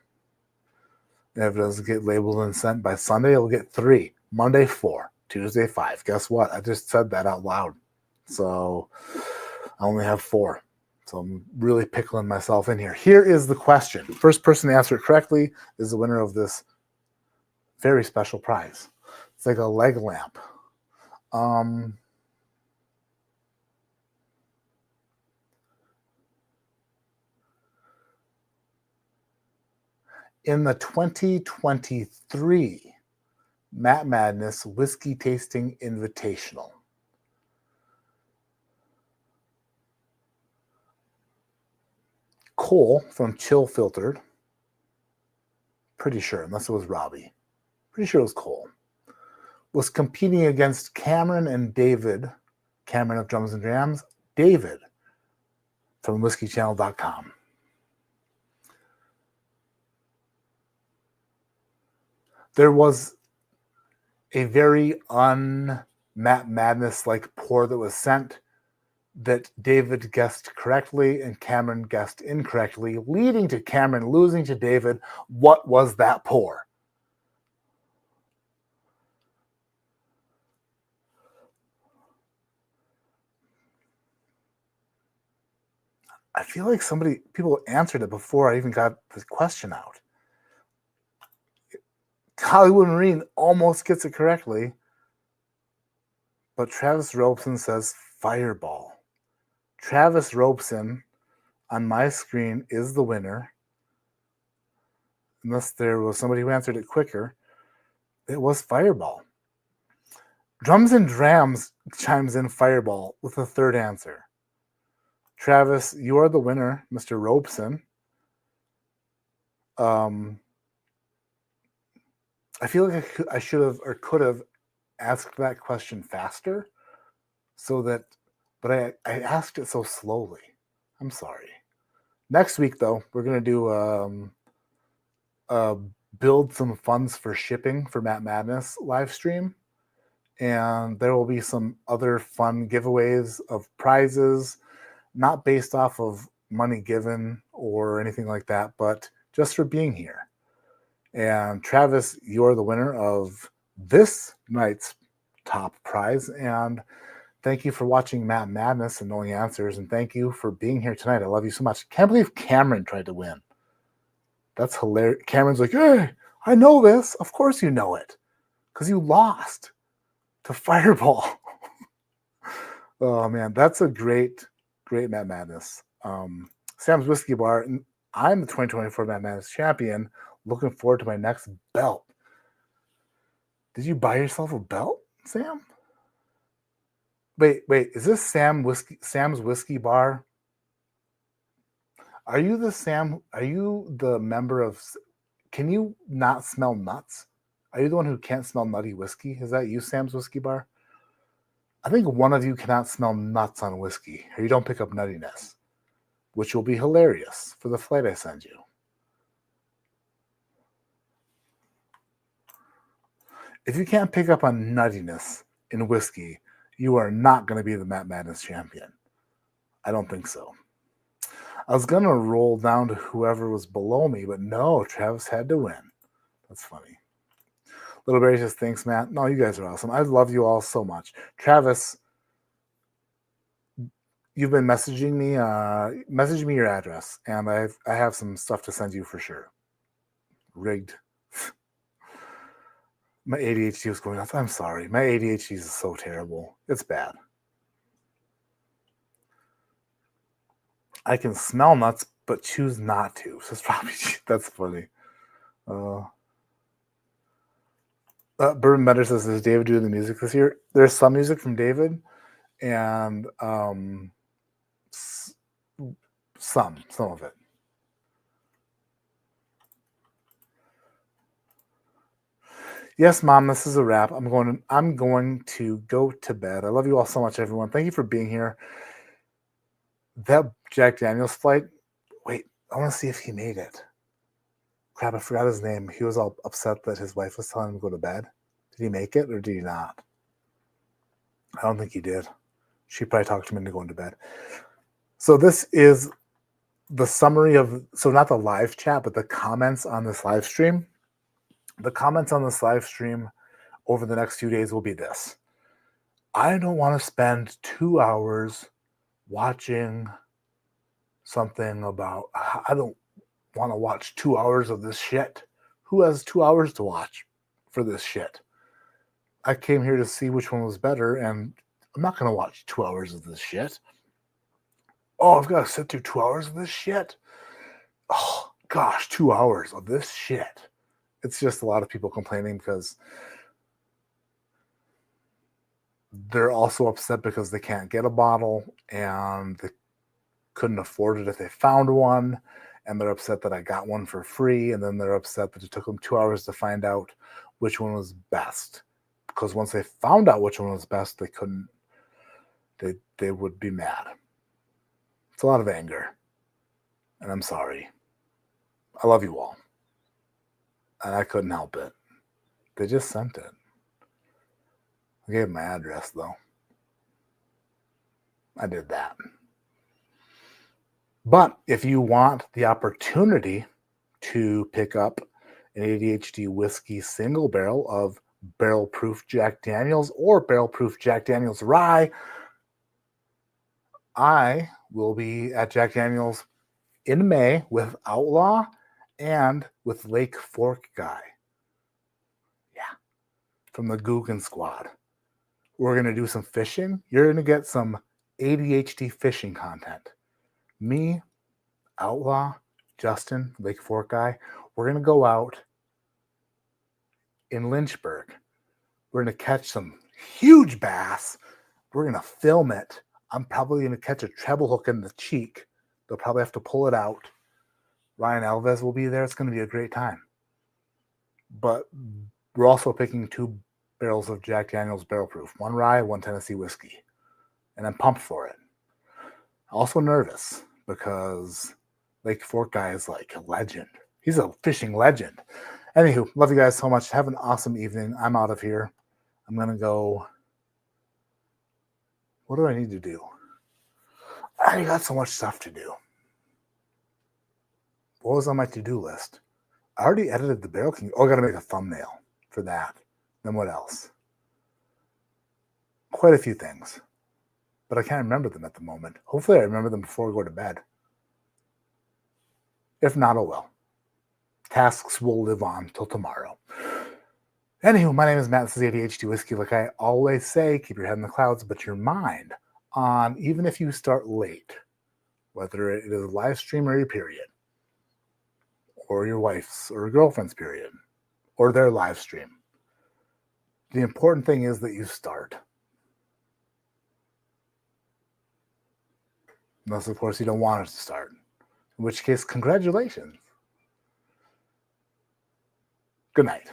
And if it doesn't get labeled and sent by Sunday, you'll get 3. Monday, 4. Tuesday, 5. Guess what? I just said that out loud. So I only have 4. So I'm really pickling myself in here. Here is the question. First person to answer it correctly is the winner of this very special prize. It's like a leg lamp. In the 2023 Matt Madness Whiskey Tasting Invitational, Cole from Chill Filtered, pretty sure, unless it was Robbie, pretty sure it was Cole, was competing against Cameron and David, Cameron of Drums and Drams, David from whiskeychannel.com. There was a very un-Matt Madness-like pour that was sent that David guessed correctly and Cameron guessed incorrectly, leading to Cameron losing to David. What was that pour? I feel like people answered it before I even got the question out. Hollywood Marine almost gets it correctly, but Travis Robeson says Fireball. Travis Robeson on my screen is the winner. Unless there was somebody who answered it quicker, it was Fireball. Drums and Drams chimes in Fireball with a third answer. Travis, you are the winner, Mr. Robeson. I feel like I should have or could have asked that question faster, but I asked it so slowly. I'm sorry. Next week, though, we're going to do build some funds for shipping for Matt Madness live stream. And there will be some other fun giveaways of prizes, not based off of money given or anything like that, but just for being here. And Travis, you're the winner of this night's top prize. And Thank you for watching Matt Madness and knowing answers, and thank you for being here tonight. I love you so much. Can't believe Cameron tried to win. That's hilarious. Cameron's like, hey, I know this. Of course you know it, because you lost to Fireball. Oh, man, that's a great Matt Madness. Sam's Whiskey Bar. I'm the 2024 Matt Madness champion. Looking forward to my next belt. Did you buy yourself a belt, Sam? Wait, is this Sam's Whiskey Bar? Are you the member of, can you not smell nuts? Are you the one who can't smell nutty whiskey? Is that you, Sam's Whiskey Bar? I think one of you cannot smell nuts on whiskey, or you don't pick up nuttiness, which will be hilarious for the flight I send you. If you can't pick up on nuttiness in whiskey, you are not going to be the Matt Madness champion. I don't think so. I was going to roll down to whoever was below me, but no, Travis had to win. That's funny. Little Barry says, thanks, Matt. No, you guys are awesome. I love you all so much. Travis, you've been messaging me. Message me your address, and I have some stuff to send you for sure. Rigged. My ADHD was going off. I'm sorry. My ADHD is so terrible. It's bad. I can smell nuts, but choose not to. So it's probably, that's funny. Bourbon Bender says, is David doing the music this year? There's some music from David, and some of it. Yes, Mom, this is a wrap. I'm going to go to bed. I love you all so much, everyone. Thank you for being here. That Jack Daniels flight, wait, I want to see if he made it. Crap, I forgot his name. He was all upset that his wife was telling him to go to bed. Did he make it or did he not? I don't think he did. She probably talked him into going to bed. So this is the summary of, so not the live chat, but the comments on this live stream. The comments on this live stream over the next few days will be this. I don't want to spend 2 hours watching something about, I don't want to watch 2 hours of this shit. Who has 2 hours to watch for this shit? I came here to see which one was better, and I'm not going to watch 2 hours of this shit. Oh, I've got to sit through 2 hours of this shit? Oh, gosh, 2 hours of this shit. It's just a lot of people complaining because they're also upset because they can't get a bottle and they couldn't afford it if they found one. And they're upset that I got one for free. And then they're upset that it took them 2 hours to find out which one was best. Because once they found out which one was best, they couldn't, they would be mad. It's a lot of anger. And I'm sorry. I love you all. And I couldn't help it. They just sent it. I gave my address, though. I did that. But if you want the opportunity to pick up an ADHD whiskey single barrel of barrel proof Jack Daniels or barrel proof Jack Daniels rye, I will be at Jack Daniels in May with Outlaw and with Lake Fork Guy. Yeah. From the Guggen Squad. We're going to do some fishing. You're going to get some ADHD fishing content. Me, Outlaw, Justin, Lake Fork Guy, we're going to go out in Lynchburg. We're going to catch some huge bass. We're going to film it. I'm probably going to catch a treble hook in the cheek. They'll probably have to pull it out. Ryan Alves will be there. It's going to be a great time. But we're also picking 2 barrels of Jack Daniels barrel proof. 1 rye, 1 Tennessee whiskey. And I'm pumped for it. Also nervous because Lake Fork Guy is like a legend. He's a fishing legend. Anywho, love you guys so much. Have an awesome evening. I'm out of here. I'm going to go. What do I need to do? I got so much stuff to do. What was on my to-do list? I already edited the Barrel King. Oh, I got to make a thumbnail for that. Then what else? Quite a few things. but I can't remember them at the moment. Hopefully I remember them before I go to bed. If not, oh well. Tasks will live on till tomorrow. Anywho, my name is Matt. This is ADHD Whiskey. Like I always say, keep your head in the clouds, but your mind on, even if you start late, whether it is a live stream or your period, or your wife's or girlfriend's period, or their live stream. The important thing is that you start. Unless, of course, you don't want it to start. In which case, congratulations. Good night.